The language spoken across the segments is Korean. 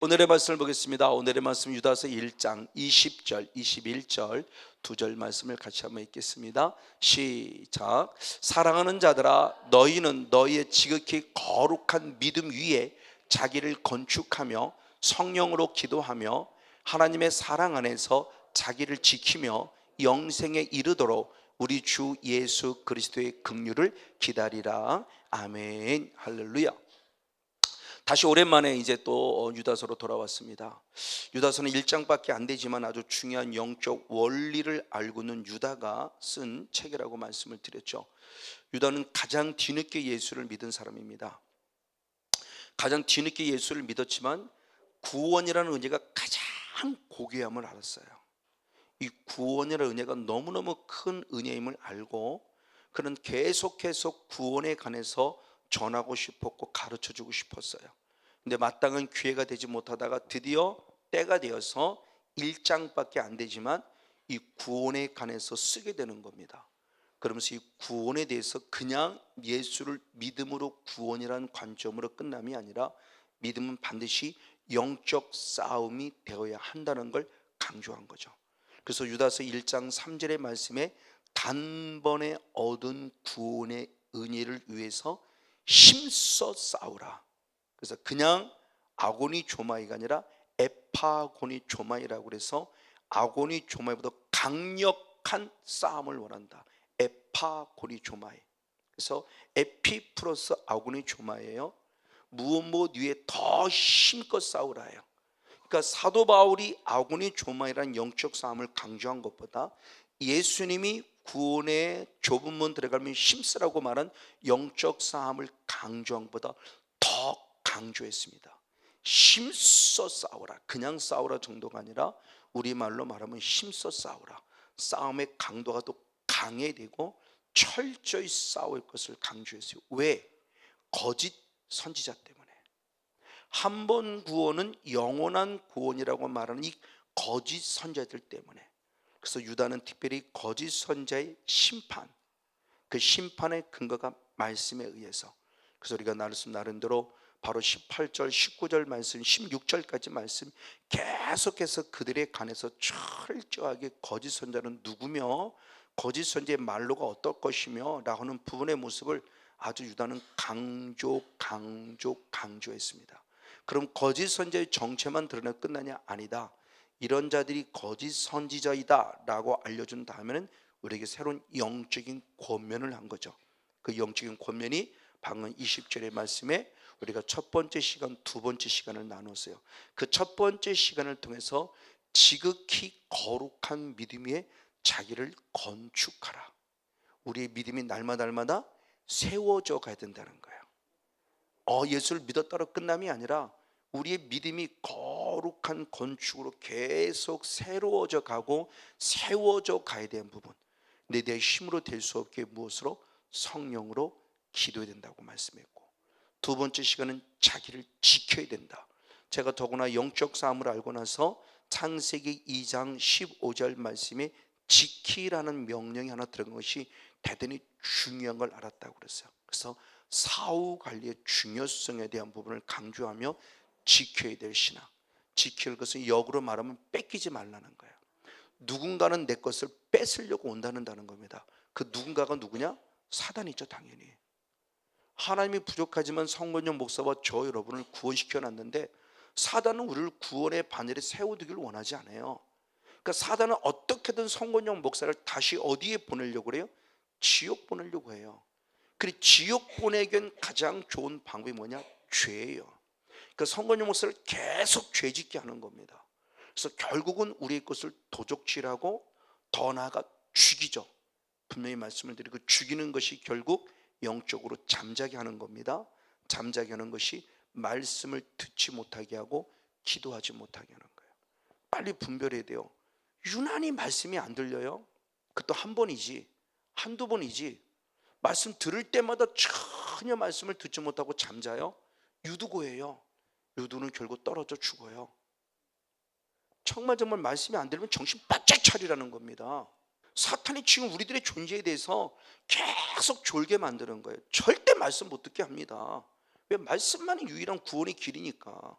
오늘의 말씀을 보겠습니다. 오늘의 말씀 유다서 1장 20절, 21절 두 절 말씀을 같이 한번 읽겠습니다. 시작. 사랑하는 자들아, 너희는 너희의 지극히 거룩한 믿음 위에 자기를 건축하며 성령으로 기도하며 하나님의 사랑 안에서 자기를 지키며 영생에 이르도록 우리 주 예수 그리스도의 긍휼을 기다리라. 아멘. 할렐루야. 다시 오랜만에 이제 또 유다서로 돌아왔습니다. 유다서는 1장밖에 안 되지만 아주 중요한 영적 원리를 알고 있는 유다가 쓴 책이라고 말씀을 드렸죠. 유다는 가장 뒤늦게 예수를 믿은 사람입니다. 가장 뒤늦게 예수를 믿었지만 구원이라는 은혜가 가장 고귀함을 알았어요. 이 구원이라는 은혜가 너무너무 큰 은혜임을 알고 그는 계속해서 구원에 관해서 전하고 싶었고 가르쳐주고 싶었어요. 근데 마땅한 기회가 되지 못하다가 드디어 때가 되어서 1장밖에 안 되지만 이 구원에 관해서 쓰게 되는 겁니다. 그러면서 이 구원에 대해서 그냥 예수를 믿음으로 구원이라는 관점으로 끝남이 아니라 믿음은 반드시 영적 싸움이 되어야 한다는 걸 강조한 거죠. 그래서 유다서 1장 3절의 말씀에 단번에 얻은 구원의 은혜를 위해서 힘써 싸우라. 그래서 그냥 아고니 조마이가 아니라 에파고니 조마이라고 그래서 아고니 조마이보다 강력한 싸움을 원한다. 에파고니 조마이. 그래서 에피 플러스 아고니 조마이예요. 무엇 위에 더 힘껏 싸우라예요. 그러니까 사도 바울이 아고니 조마이라는 영적 싸움을 강조한 것보다 예수님이 구원의 좁은 문 들어가면 힘쓰라고 말한 영적 싸움을 강조한 것보다 더 강조했습니다. 힘써 싸우라. 그냥 싸우라 정도가 아니라 우리말로 말하면 힘써 싸우라. 싸움의 강도가 더 강해지고 철저히 싸울 것을 강조했어요. 왜? 거짓 선지자 때문에. 한 번 구원은 영원한 구원이라고 말하는 이 거짓 선지자들 때문에. 그래서 유다는 특별히 거짓 선지자의 심판, 그 심판의 근거가 말씀에 의해서. 그래서 우리가 나름대로 바로 18절, 19절 말씀, 16절까지 말씀 계속해서 그들에 관해서 철저하게 거짓 선지자는 누구며 거짓 선지자의 말로가 어떨 것이며 라고 하는 부분의 모습을 아주 유다는 강조했습니다. 그럼 거짓 선지자의 정체만 드러내 끝나냐? 아니다. 이런 자들이 거짓 선지자이다 라고 알려준 다음에는 우리에게 새로운 영적인 권면을 한 거죠. 그 영적인 권면이 방금 20절의 말씀에 우리가 첫 번째 시간, 두 번째 시간을 나눴어요. 그 첫 번째 시간을 통해서 지극히 거룩한 믿음 위에 자기를 건축하라. 우리의 믿음이 날마다 세워져 가야 된다는 거예요. 예수를 믿었다로 끝남이 아니라 우리의 믿음이 거룩한 건축으로 계속 새로워져 가고 세워져 가야 되는 부분. 근데 내 힘으로 될 수 없게 무엇으로? 성령으로 기도해야 된다고 말씀했고, 두 번째 시간은 자기를 지켜야 된다. 제가 더구나 영적 싸움을 알고 나서 창세기 2장 15절 말씀에 지키라는 명령이 하나 들어간 것이 대단히 중요한 걸 알았다고 그랬어요. 그래서 사후 관리의 중요성에 대한 부분을 강조하며 지켜야 될 신앙, 지킬 것은 역으로 말하면 뺏기지 말라는 거예요. 누군가는 내 것을 뺏으려고 온다는 겁니다. 그 누군가가 누구냐? 사단이죠, 당연히. 하나님이 부족하지만 성건영 목사와 저 여러분을 구원시켜 놨는데 사단은 우리를 구원의 바늘에 세워두기를 원하지 않아요. 그러니까 사단은 어떻게든 성건영 목사를 다시 어디에 보내려고 그래요? 지옥 보내려고 해요. 그리고 지옥 보내기엔 가장 좋은 방법이 뭐냐? 죄예요. 그러니까 성건영 목사를 계속 죄짓게 하는 겁니다. 그래서 결국은 우리의 것을 도적질하고 더 나아가 죽이죠. 분명히 말씀을 드리고 죽이는 것이 결국 영적으로 잠자게 하는 겁니다. 잠자게 하는 것이 말씀을 듣지 못하게 하고 기도하지 못하게 하는 거예요. 빨리 분별해야 돼요. 유난히 말씀이 안 들려요. 그것도 한 번이지 한두 번이지. 말씀 들을 때마다 전혀 말씀을 듣지 못하고 잠자요. 유두고예요. 유두는 결국 떨어져 죽어요. 정말 말씀이 안 들으면 정신 바짝 차리라는 겁니다. 사탄이 지금 우리들의 존재에 대해서 계속 졸게 만드는 거예요. 절대 말씀 못 듣게 합니다. 왜? 말씀만이 유일한 구원의 길이니까.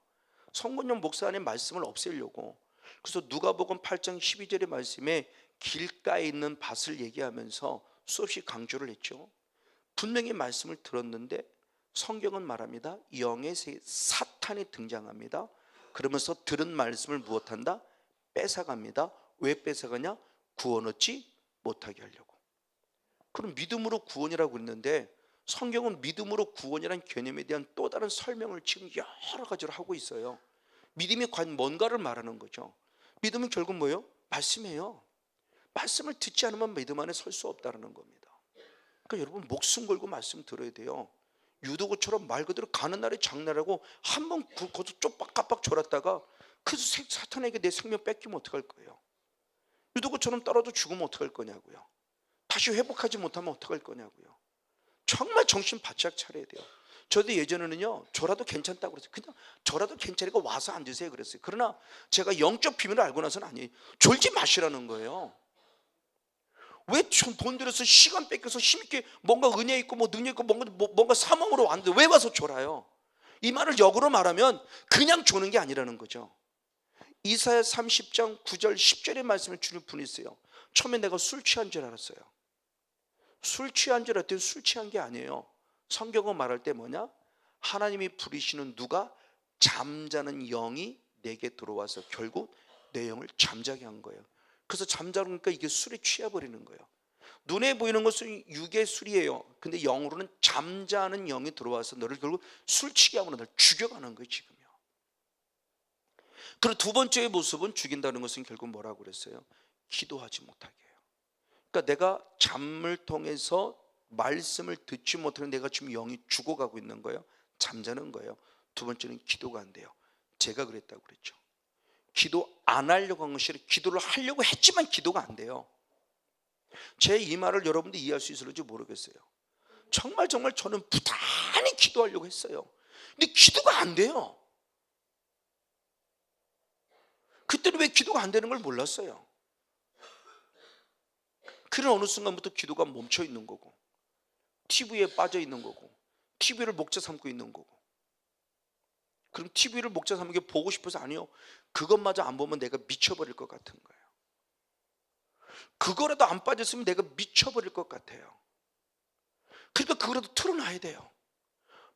성곤용 목사 안에 말씀을 없애려고. 그래서 누가복음 8장 12절의 말씀에 길가에 있는 밭을 얘기하면서 수없이 강조를 했죠. 분명히 말씀을 들었는데 성경은 말합니다. 영의 새 사탄이 등장합니다. 그러면서 들은 말씀을 무엇한다? 뺏어갑니다. 왜 뺏어가냐? 구원 얻지 못하게 하려고. 그럼 믿음으로 구원이라고 했는데 성경은 믿음으로 구원이라는 개념에 대한 또 다른 설명을 지금 여러 가지로 하고 있어요. 믿음이 과연 뭔가를 말하는 거죠. 믿음은 결국 뭐예요? 말씀이에요. 말씀을 듣지 않으면 믿음 안에 설 수 없다는 겁니다. 그러니까 여러분 목숨 걸고 말씀 들어야 돼요. 유도구처럼 말 그대로 가는 날이 장날이라고 한번 거기서 쪽박깜박 졸았다가 그 사탄에게 내 생명 뺏기면 어떡할 거예요? 유도구처럼 떨어져 죽으면 어떡할 거냐고요? 다시 회복하지 못하면 어떡할 거냐고요? 정말 정신 바짝 차려야 돼요. 저도 예전에는요, 저라도 괜찮다고 그랬어요. 그냥 저라도 괜찮으니까 와서 앉으세요 그랬어요. 그러나 제가 영적 비밀을 알고 나서는 아니에요. 졸지 마시라는 거예요. 왜 돈 들여서 시간 뺏겨서 힘있게 뭔가 은혜 있고 뭐 능력 있고 뭔가 사명으로 왔는데 왜 와서 졸아요? 이 말을 역으로 말하면 그냥 조는 게 아니라는 거죠. 이사야 30장 9절 10절의 말씀을 주는 분이 있어요. 처음에 내가 술 취한 줄 알았어요. 술 취한 줄 알았더니 술 취한 게 아니에요. 성경은 말할 때 뭐냐? 하나님이 부리시는 누가 잠자는 영이 내게 들어와서 결국 내 영을 잠자게 한 거예요. 그래서 잠자니까 이게 술에 취해버리는 거예요. 눈에 보이는 것은 육의 술이에요. 근데 영으로는 잠자는 영이 들어와서 너를 결국 술 취게 하고 너를 죽여가는 거예요 지금요. 그리고 두 번째의 모습은 죽인다는 것은 결국 뭐라고 그랬어요? 기도하지 못하게 해요. 그러니까 내가 잠을 통해서 말씀을 듣지 못하는 내가 지금 영이 죽어가고 있는 거예요. 잠자는 거예요. 두 번째는 기도가 안 돼요. 제가 그랬다고 그랬죠. 기도 안 하려고 한 것이 아니라 기도를 하려고 했지만 기도가 안 돼요. 제 이 말을 여러분들이 이해할 수 있을지 모르겠어요. 정말 저는 부단히 기도하려고 했어요. 근데 기도가 안 돼요. 그때는 왜 기도가 안 되는 걸 몰랐어요. 그런 어느 순간부터 기도가 멈춰 있는 거고 TV에 빠져 있는 거고 TV를 목자 삼고 있는 거고. 그럼 TV를 목자 삼는 게 보고 싶어서 아니요. 그것마저 안 보면 내가 미쳐버릴 것 같은 거예요. 그거라도 안 빠졌으면 내가 미쳐버릴 것 같아요. 그러니까 그거라도 틀어놔야 돼요.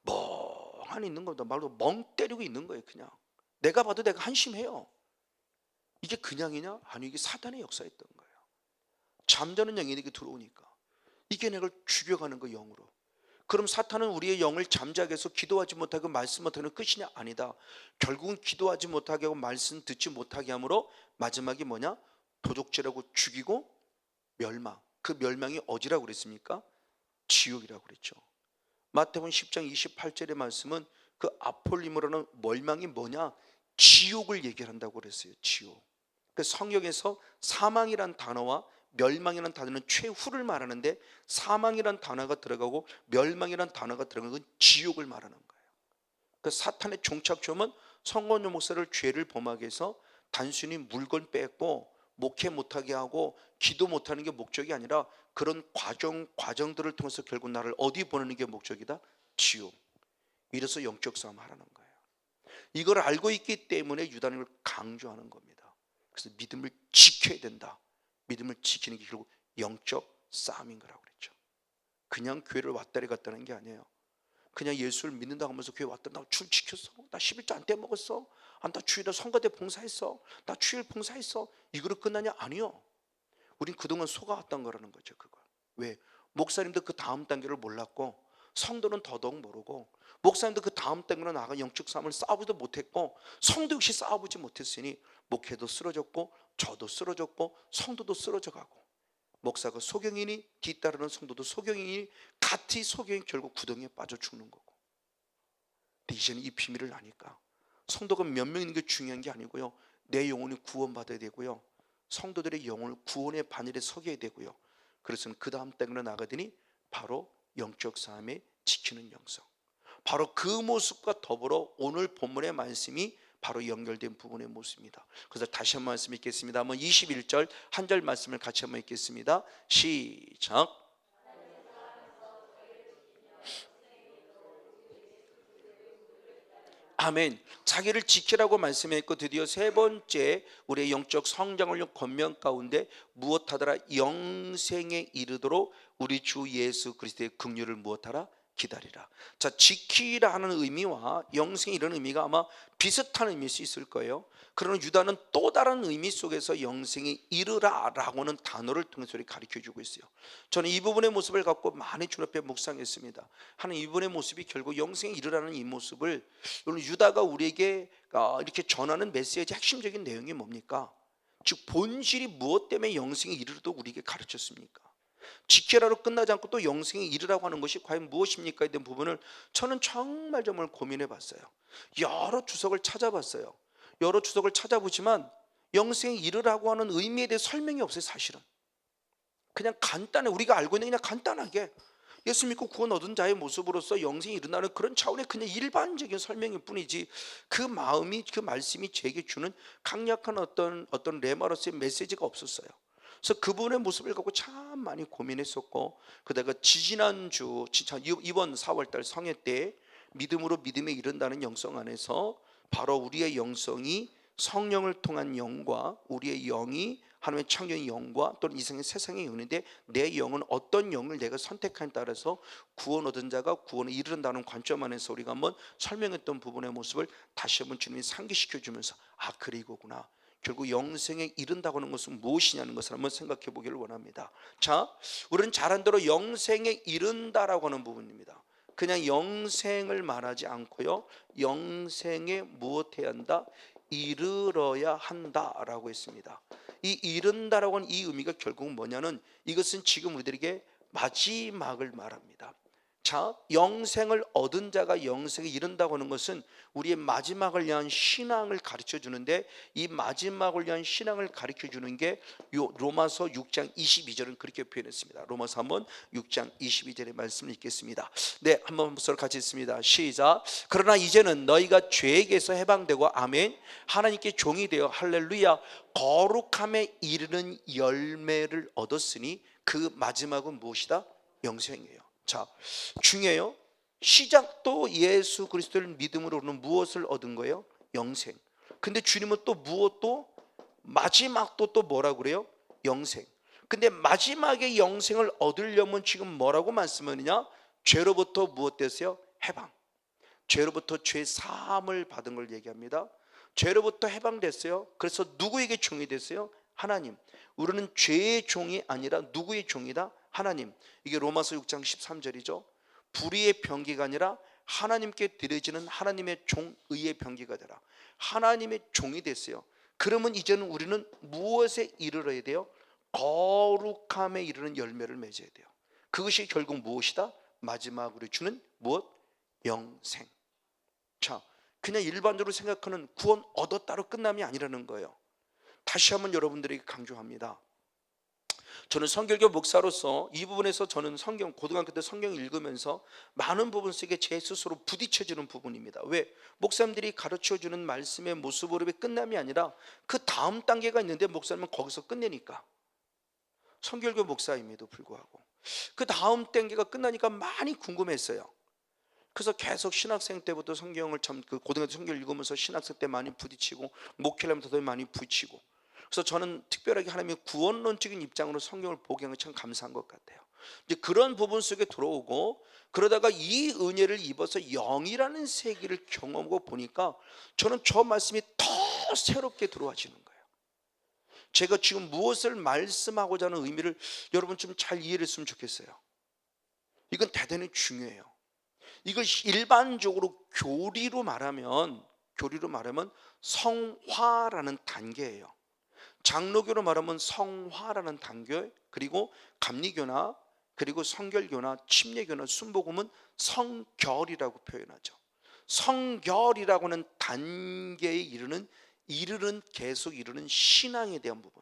멍하니 있는 겁니다. 말로 멍 때리고 있는 거예요. 그냥 내가 봐도 내가 한심해요. 이게 그냥이냐? 아니 이게 사단의 역사였던 거예요. 잠자는 영이 내게 들어오니까 이게 내가 죽여가는 거 영으로. 그럼 사탄은 우리의 영을 잠자게 해서 기도하지 못하고 말씀 못하는 끝이냐? 아니다. 결국은 기도하지 못하게 하고 말씀 듣지 못하게 함으로 마지막이 뭐냐? 도적질하고 죽이고 멸망. 그 멸망이 어디라고 그랬습니까? 지옥이라고 그랬죠. 마태복음 10장 28절의 말씀은 그 아폴리모라는 멸망이 뭐냐? 지옥을 얘기한다고 그랬어요. 지옥. 그 성경에서 사망이란 단어와 멸망이라는 단어는 최후를 말하는데 사망이라는 단어가 들어가고 멸망이라는 단어가 들어가는 건 지옥을 말하는 거예요. 그 사탄의 종착점은 성건용 목사를 죄를 범하게 해서 단순히 물건 뺏고 목회 못하게 하고 기도 못하는 게 목적이 아니라 그런 과정들을 통해서 결국 나를 어디 보내는 게 목적이다? 지옥. 이래서 영적 싸움 하라는 거예요. 이걸 알고 있기 때문에 유다는 걸 강조하는 겁니다. 그래서 믿음을 지켜야 된다. 믿음을 지키는 게 결국 영적 싸움인 거라고 그랬죠. 그냥 교회를 왔다리 갔다는 게 아니에요. 그냥 예수를 믿는다고 하면서 교회 왔다 나 줄 지켰어. 나 11조 안 떼먹었어. 나 주일에 성가대 봉사했어. 나 주일 봉사했어. 이거로 끝나냐? 아니요. 우린 그동안 속아왔던 거라는 거죠. 그거. 왜? 목사님도 그 다음 단계를 몰랐고 성도는 더더욱 모르고 목사님도 그 다음 단계로 나가 영적 싸움을 싸우지도 못했고 성도 역시 싸워보지 못했으니 목회도 쓰러졌고 저도 쓰러졌고 성도도 쓰러져가고 목사가 소경이니 뒤따르는 성도도 소경이니 같이 소경이 결국 구덩이에 빠져 죽는 거고. 근데 이제는 이 비밀을 아니까 성도가 몇 명 있는 게 중요한 게 아니고요. 내 영혼이 구원받아야 되고요. 성도들의 영혼을 구원의 반열에 서게 되고요. 그래서 그 다음 단계로 나가더니 바로 영적 싸움에 지키는 영성. 바로 그 모습과 더불어 오늘 본문의 말씀이 바로 연결된 부분의 모습입니다. 그래서 다시 한번 말씀 읽겠습니다. 한번 21절 한 절 말씀을 같이 한번 읽겠습니다. 시작. 아멘. 자기를 지키라고 말씀했고 드디어 세 번째 우리의 영적 성장을 권면 가운데 무엇하더라? 영생에 이르도록 우리 주 예수 그리스도의 긍휼을 무엇하라? 기다리라. 자, 지키라 하는 의미와 영생에 이런 의미가 아마 비슷한 의미일 수 있을 거예요. 그러나 유다는 또 다른 의미 속에서 영생에 이르라 라고 하는 단어를 통해서 가르쳐주고 있어요. 저는 이 부분의 모습을 갖고 많이 주님 앞에 묵상했습니다. 하는 이 부분의 모습이 결국 영생에 이르라는 이 모습을, 유다가 우리에게 이렇게 전하는 메시지의 핵심적인 내용이 뭡니까? 즉 본질이 무엇 때문에 영생에 이르도록 우리에게 가르쳤습니까? 지키라로 끝나지 않고 또 영생에 이르라고 하는 것이 과연 무엇입니까? 에 대한 부분을 저는 정말 고민해 봤어요. 여러 주석을 찾아봤어요. 여러 주석을 찾아보지만 영생에 이르라고 하는 의미에 대해 설명이 없어요. 사실은 그냥 간단해, 우리가 알고 있는 그냥 간단하게 예수 믿고 구원 얻은 자의 모습으로서 영생에 이른다는 그런 차원의 그냥 일반적인 설명일 뿐이지, 그 마음이, 그 말씀이 제게 주는 강력한 어떤 레마로서의 메시지가 없었어요. 그래서 그분의 모습을 갖고 참 많이 고민했었고, 그다가 지지난주 이번 4월달 성회 때 믿음으로 믿음에 이른다는 영성 안에서 바로 우리의 영성이 성령을 통한 영과 우리의 영이 하나님의 창조의 영과 또는 이생의 세상의 영인데, 내 영은 어떤 영을 내가 선택하냐에 따라서 구원 얻은 자가 구원에 이른다는 관점 안에서 우리가 한번 설명했던 부분의 모습을 다시 한번 주님이 상기시켜 주면서, 그래 이거구나, 결국 영생에 이른다고 하는 것은 무엇이냐는 것을 한번 생각해 보기를 원합니다. 자, 우리는 잘한 대로 영생에 이른다라고 하는 부분입니다. 그냥 영생을 말하지 않고요, 영생에 무엇해야 한다? 이르러야 한다라고 했습니다. 이 이른다라고 하는 이 의미가 결국 뭐냐는, 이것은 지금 우리들에게 마지막을 말합니다. 자, 영생을 얻은 자가 영생에 이른다고 하는 것은 우리의 마지막을 위한 신앙을 가르쳐 주는데, 이 마지막을 위한 신앙을 가르쳐 주는 게 로마서 6장 22절은 그렇게 표현했습니다. 로마서 한번 6장 22절의 말씀을 읽겠습니다. 네, 한번 서로 같이 읽습니다. 시작. 그러나 이제는 너희가 죄에게서 해방되고, 아멘, 하나님께 종이 되어, 할렐루야, 거룩함에 이르는 열매를 얻었으니 그 마지막은 무엇이다? 영생이에요. 자, 중요해요. 시작도 예수 그리스도를 믿음으로는 무엇을 얻은 거예요? 영생. 근데 주님은 또 무엇도, 마지막도 또 뭐라고 그래요? 영생. 근데 마지막에 영생을 얻으려면 지금 뭐라고 말씀하느냐? 죄로부터 무엇 됐어요? 해방. 죄로부터 죄 사함을 받은 걸 얘기합니다. 죄로부터 해방됐어요. 그래서 누구에게 종이 됐어요? 하나님. 우리는 죄의 종이 아니라 누구의 종이다? 하나님. 이게 로마서 6장 13절이죠. 불의의 병기가 아니라 하나님께 드려지는 하나님의 종, 의의 병기가 되라. 하나님의 종이 됐어요. 그러면 이제는 우리는 무엇에 이르러야 돼요? 거룩함에 이르는 열매를 맺어야 돼요. 그것이 결국 무엇이다? 마지막으로 주는 무엇? 영생. 자, 그냥 일반적으로 생각하는 구원 얻었다로 끝남이 아니라는 거예요. 다시 한번 여러분들에게 강조합니다. 저는 성결교 목사로서 이 부분에서 저는 고등학교 때 성경 읽으면서 많은 부분 속에 제 스스로 부딪혀지는 부분입니다. 왜? 목사님들이 가르쳐주는 말씀의 모습으로 끝남이 아니라 그 다음 단계가 있는데 목사님은 거기서 끝내니까, 성결교 목사임에도 불구하고 그 다음 단계가 끝나니까 많이 궁금했어요. 그래서 계속 신학생 때부터 성경을 고등학교 성경 읽으면서 신학생 때 많이 부딪히고, 목회를 하면서 더 많이 부딪히고, 그래서 저는 특별하게 하나님의 구원론적인 입장으로 성경을 보게 한 게 참 감사한 것 같아요. 이제 그런 부분 속에 들어오고, 그러다가 이 은혜를 입어서 영이라는 세계를 경험하고 보니까 저는 저 말씀이 더 새롭게 들어와지는 거예요. 제가 지금 무엇을 말씀하고자 하는 의미를 여러분 좀 잘 이해를 했으면 좋겠어요. 이건 대단히 중요해요. 이걸 일반적으로 교리로 말하면 성화라는 단계예요. 장로교로 말하면 성화라는 단계, 그리고 감리교나 그리고 성결교나 침례교나 순복음은 성결이라고 표현하죠. 성결이라고 하는 단계에 이르는 계속 이르는 신앙에 대한 부분,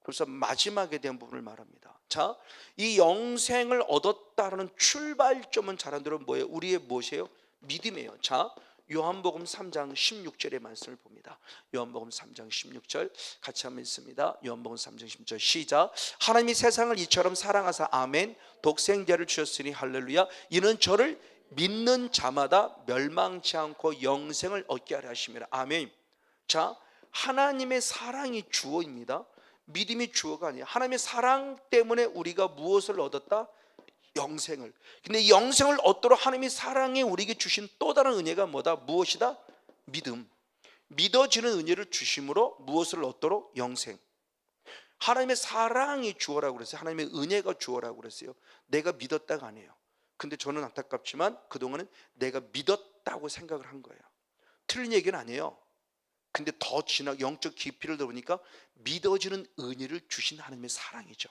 그래서 마지막에 대한 부분을 말합니다. 자, 이 영생을 얻었다는 출발점은 잘한 대로 뭐예요? 우리의 무엇이에요? 믿음이에요. 자, 요한복음 3장 16절의 말씀을 봅니다. 요한복음 3장 16절 같이 한번 읽습니다. 요한복음 3장 16절 시작. 하나님이 세상을 이처럼 사랑하사, 아멘, 독생자를 주셨으니, 할렐루야, 이는 저를 믿는 자마다 멸망치 않고 영생을 얻게 하려 하심이라. 아멘. 자, 하나님의 사랑이 주어입니다. 믿음이 주어가 아니에요. 하나님의 사랑 때문에 우리가 무엇을 얻었다? 영생을. 근데 영생을 얻도록 하나님의 사랑에 우리에게 주신 또 다른 은혜가 뭐다? 무엇이다? 믿음. 믿어지는 은혜를 주심으로 무엇을 얻도록? 영생. 하나님의 사랑이 주어라고 그랬어요. 하나님의 은혜가 주어라고 그랬어요. 내가 믿었다가 아니에요. 근데 저는 안타깝지만 그동안은 내가 믿었다고 생각을 한 거예요. 틀린 얘기는 아니에요. 근데 더 영적 깊이를 들어보니까 믿어지는 은혜를 주신 하나님의 사랑이죠.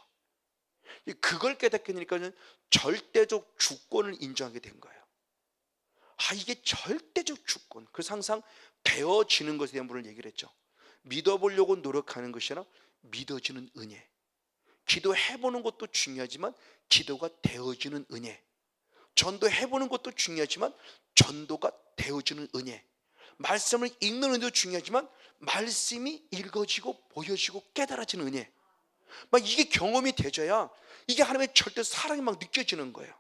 그걸 깨닫게 되니까는 절대적 주권을 인정하게 된 거예요. 이게 절대적 주권. 그래서 항상 되어지는 것에 대한 부분을 얘기를 했죠. 믿어보려고 노력하는 것이 아니라 믿어지는 은혜. 기도해보는 것도 중요하지만 기도가 되어지는 은혜. 전도해보는 것도 중요하지만 전도가 되어지는 은혜. 말씀을 읽는 은혜도 중요하지만 말씀이 읽어지고 보여지고 깨달아지는 은혜. 이게 경험이 되져야 이게 하나님의 절대 사랑이 막 느껴지는 거예요.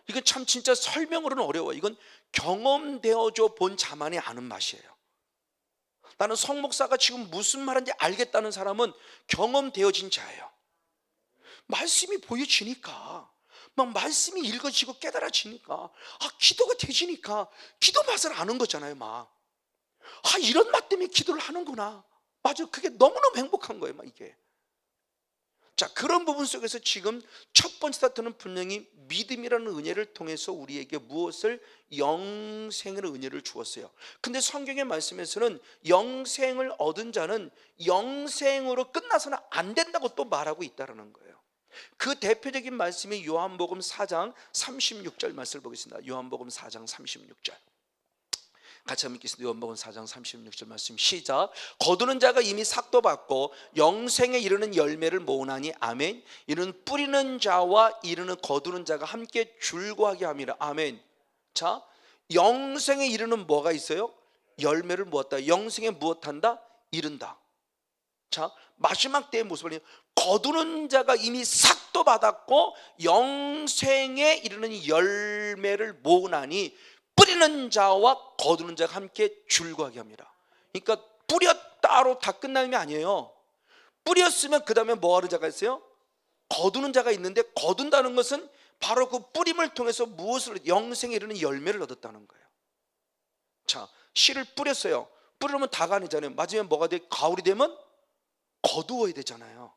이건 참 진짜 설명으로는 어려워요. 이건 경험되어져 본 자만이 아는 맛이에요. 나는 성 목사가 지금 무슨 말인지 알겠다는 사람은 경험되어진 자예요. 말씀이 보여지니까, 막 말씀이 읽어지고 깨달아지니까, 기도가 되지니까 기도 맛을 아는 거잖아요. 이런 맛 때문에 기도를 하는구나. 맞아, 그게 너무너무 행복한 거예요. 이게. 자, 그런 부분 속에서 지금 첫 번째 스타트는 분명히 믿음이라는 은혜를 통해서 우리에게 무엇을? 영생의 은혜를 주었어요. 근데 성경의 말씀에서는 영생을 얻은 자는 영생으로 끝나서는 안 된다고 또 말하고 있다는 거예요. 그 대표적인 말씀이 요한복음 4장 36절 말씀을 보겠습니다. 요한복음 4장 36절 같이 한번 읽겠습니다. 요한복음 4장 36절 말씀 시작. 거두는 자가 이미 삭도 받고 영생에 이르는 열매를 모으나니 아멘. 이는 뿌리는 자와 이르는 거두는 자가 함께 줄거하게 함이라. 아멘. 자, 영생에 이르는 뭐가 있어요? 열매를 무었다. 영생에 무엇한다? 이른다. 자, 마지막 때의 모습을 거두는 자가 이미 삭도 받았고 영생에 이르는 열매를 모으나니 뿌리는 자와 거두는 자가 함께 줄거하게 합니다. 그러니까 뿌렸다로 다 끝나는 게 아니에요. 뿌렸으면 그 다음에 뭐 하는 자가 있어요? 거두는 자가 있는데, 거둔다는 것은 바로 그 뿌림을 통해서 무엇을? 영생에 이르는 열매를 얻었다는 거예요. 자, 씨를 뿌렸어요. 뿌리면 다가 아니잖아요. 맞으면 뭐가 돼? 가을이 되면 거두어야 되잖아요.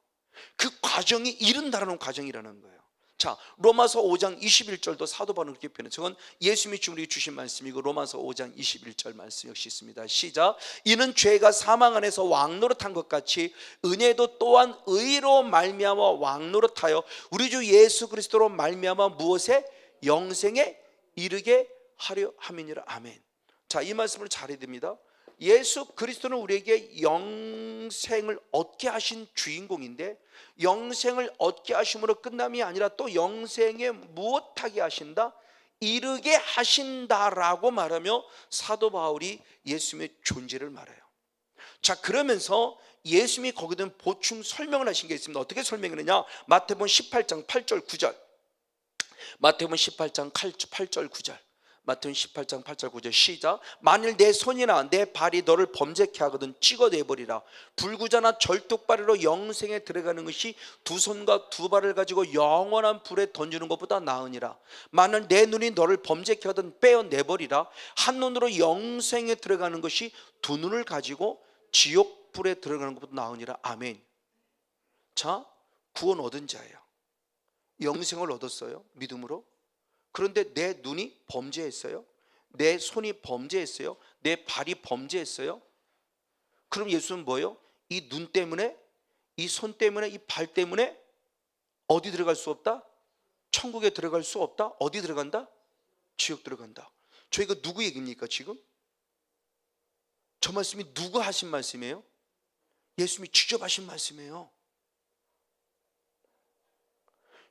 그 과정이 이른다라는 과정이라는 거예요. 자, 로마서 5장 21절도 사도 바울은 그렇게 표현해요. 저건 예수님이 우리에게 주신 말씀이고 로마서 5장 21절 말씀 역시 있습니다. 시작. 이는 죄가 사망 안에서 왕노릇한 것 같이 은혜도 또한 의로 말미암아 왕노릇하여 우리 주 예수 그리스도로 말미암아 무엇에? 영생에 이르게 하려 함이니라. 아멘. 자, 이 말씀을 잘해야 됩니다. 예수 그리스도는 우리에게 영생을 얻게 하신 주인공인데, 영생을 얻게 하심으로 끝남이 아니라 또 영생에 무엇하게 하신다? 이르게 하신다라고 말하며 사도 바울이 예수님의 존재를 말해요. 자, 그러면서 예수님이 거기에 보충 설명을 하신 게 있습니다. 어떻게 설명했느냐? 마태복음 18장 8절 9절 마태복음 18장 8절 9절 마태복음 18장 8절 9절 시작. 만일 내 손이나 내 발이 너를 범죄케 하거든 찍어내버리라. 불구자나 절뚝발이로 영생에 들어가는 것이 두 손과 두 발을 가지고 영원한 불에 던지는 것보다 나으니라. 만일 내 눈이 너를 범죄케 하거든 빼어내버리라. 한 눈으로 영생에 들어가는 것이 두 눈을 가지고 지옥 불에 들어가는 것보다 나으니라. 아멘. 자, 구원 얻은 자예요. 영생을 얻었어요, 믿음으로. 그런데 내 눈이 범죄했어요? 내 손이 범죄했어요? 내 발이 범죄했어요? 그럼 예수는 뭐예요? 이 눈 때문에, 이 손 때문에, 이 발 때문에 어디 들어갈 수 없다? 천국에 들어갈 수 없다? 어디 들어간다? 지옥 들어간다. 저희가 누구 얘기입니까 지금? 저 말씀이 누가 하신 말씀이에요? 예수님이 직접 하신 말씀이에요.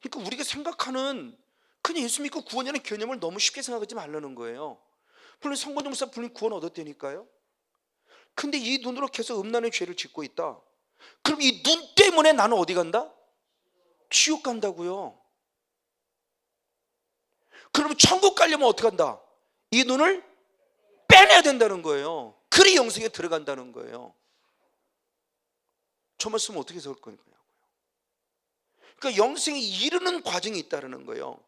그러니까 우리가 생각하는 그냥 예수 믿고 구원이라는 개념을 너무 쉽게 생각하지 말라는 거예요. 물론 성건용 목사 분이 구원 얻었다니까요. 근데 이 눈으로 계속 음란의 죄를 짓고 있다. 그럼 이 눈 때문에 나는 어디 간다? 지옥 간다고요. 그러면 천국 가려면 어떻게 한다? 이 눈을 빼내야 된다는 거예요. 그래 영생에 들어간다는 거예요. 저 말씀은 어떻게 해석할 거냐고요. 그러니까 영생에 이르는 과정이 있다는 거예요.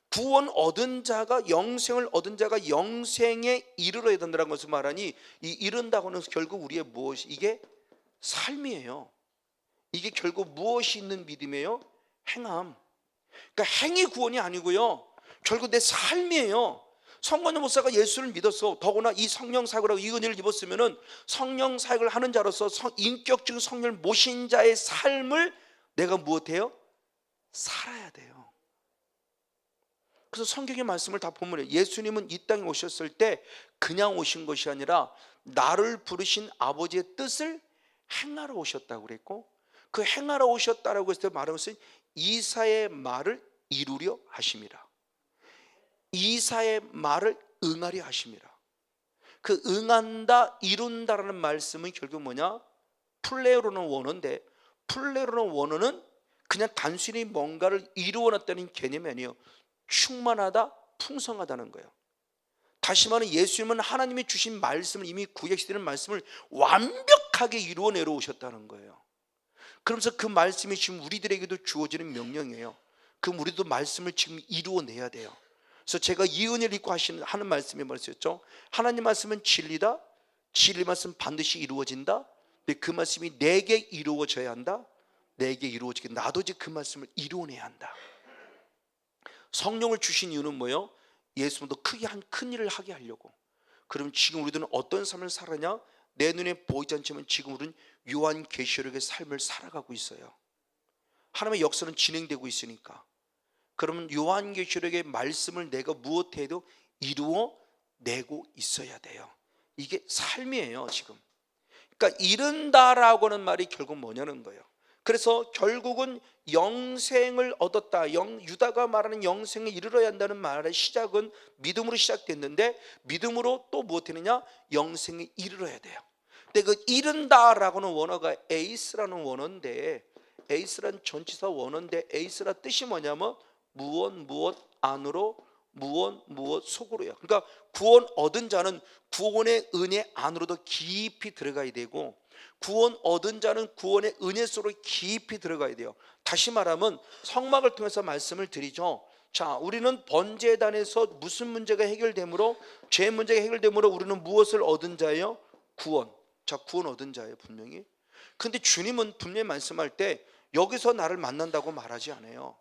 구원 얻은 자가, 영생을 얻은 자가 영생에 이르러야 된다는 것을 말하니, 이 이른다고는 결국 우리의 무엇이, 이게 삶이에요. 이게 결국 무엇이 있는 믿음이에요? 행함. 그러니까 행위 구원이 아니고요, 결국 내 삶이에요. 성관용 목사가 예수를 믿어서, 더구나 이 성령 사역을 하고 이 은혜를 입었으면은 성령 사역을 하는 자로서 인격적인 성령을 모신 자의 삶을 내가 무엇해요? 살아야 돼요. 그래서 성경의 말씀을 다 보면 예수님은 이 땅에 오셨을 때 그냥 오신 것이 아니라 나를 부르신 아버지의 뜻을 행하러 오셨다고 그랬고, 그 행하러 오셨다라고 했을 때 말하는 것은 이사의 말을 이루려 하심이라. 이사의 말을 응하려 하심이라. 그 응한다, 이룬다라는 말씀은 결국 뭐냐? 플레로는 원어인데, 플레로는 원어는 그냥 단순히 뭔가를 이루어놨다는 개념이 아니에요. 충만하다, 풍성하다는 거예요. 다시 말하면 예수님은 하나님이 주신 말씀을, 이미 구약시대는 말씀을 완벽하게 이루어내려 오셨다는 거예요. 그러면서 그 말씀이 지금 우리들에게도 주어지는 명령이에요. 그럼 우리도 말씀을 지금 이루어내야 돼요. 그래서 제가 이 은혜를 입고 하는 말씀이 뭐였죠? 하나님 말씀은 진리다. 진리 말씀 반드시 이루어진다. 근데 그 말씀이 내게 이루어져야 한다. 내게 이루어지게 나도 이제 그 말씀을 이루어내야 한다. 성령을 주신 이유는 뭐예요? 예수님도 크게 큰 일을 하게 하려고. 그럼 지금 우리들은 어떤 삶을 살아냐? 내 눈에 보이지 않지만 지금 우리는 요한계시록의 삶을 살아가고 있어요. 하나님의 역사는 진행되고 있으니까. 그러면 요한계시록의 말씀을 내가 무엇해도 이루어내고 있어야 돼요. 이게 삶이에요 지금. 그러니까 이른다라고 하는 말이 결국 뭐냐는 거예요. 그래서 결국은 영생을 얻었다, 유다가 말하는 영생에 이르러야 한다는 말의 시작은 믿음으로 시작됐는데, 믿음으로 또 무엇했느냐? 영생에 이르러야 돼요. 근데 그 이른다라고는 원어가 에이스라는 원어인데, 에이스라는 전치사 원어인데, 에이스라 뜻이 뭐냐면 무엇 안으로, 무엇 속으로요. 그러니까 구원 얻은 자는 구원의 은혜 안으로 더 깊이 들어가야 되고, 구원 얻은 자는 구원의 은혜 속으로 깊이 들어가야 돼요. 다시 말하면 성막을 통해서 말씀을 드리죠. 자, 우리는 번제단에서 무슨 문제가 해결되므로, 죄 문제가 해결되므로 우리는 무엇을 얻은 자예요? 구원. 자, 구원 얻은 자예요 분명히. 근데 주님은 분명히 말씀할 때 여기서 나를 만난다고 말하지 않아요.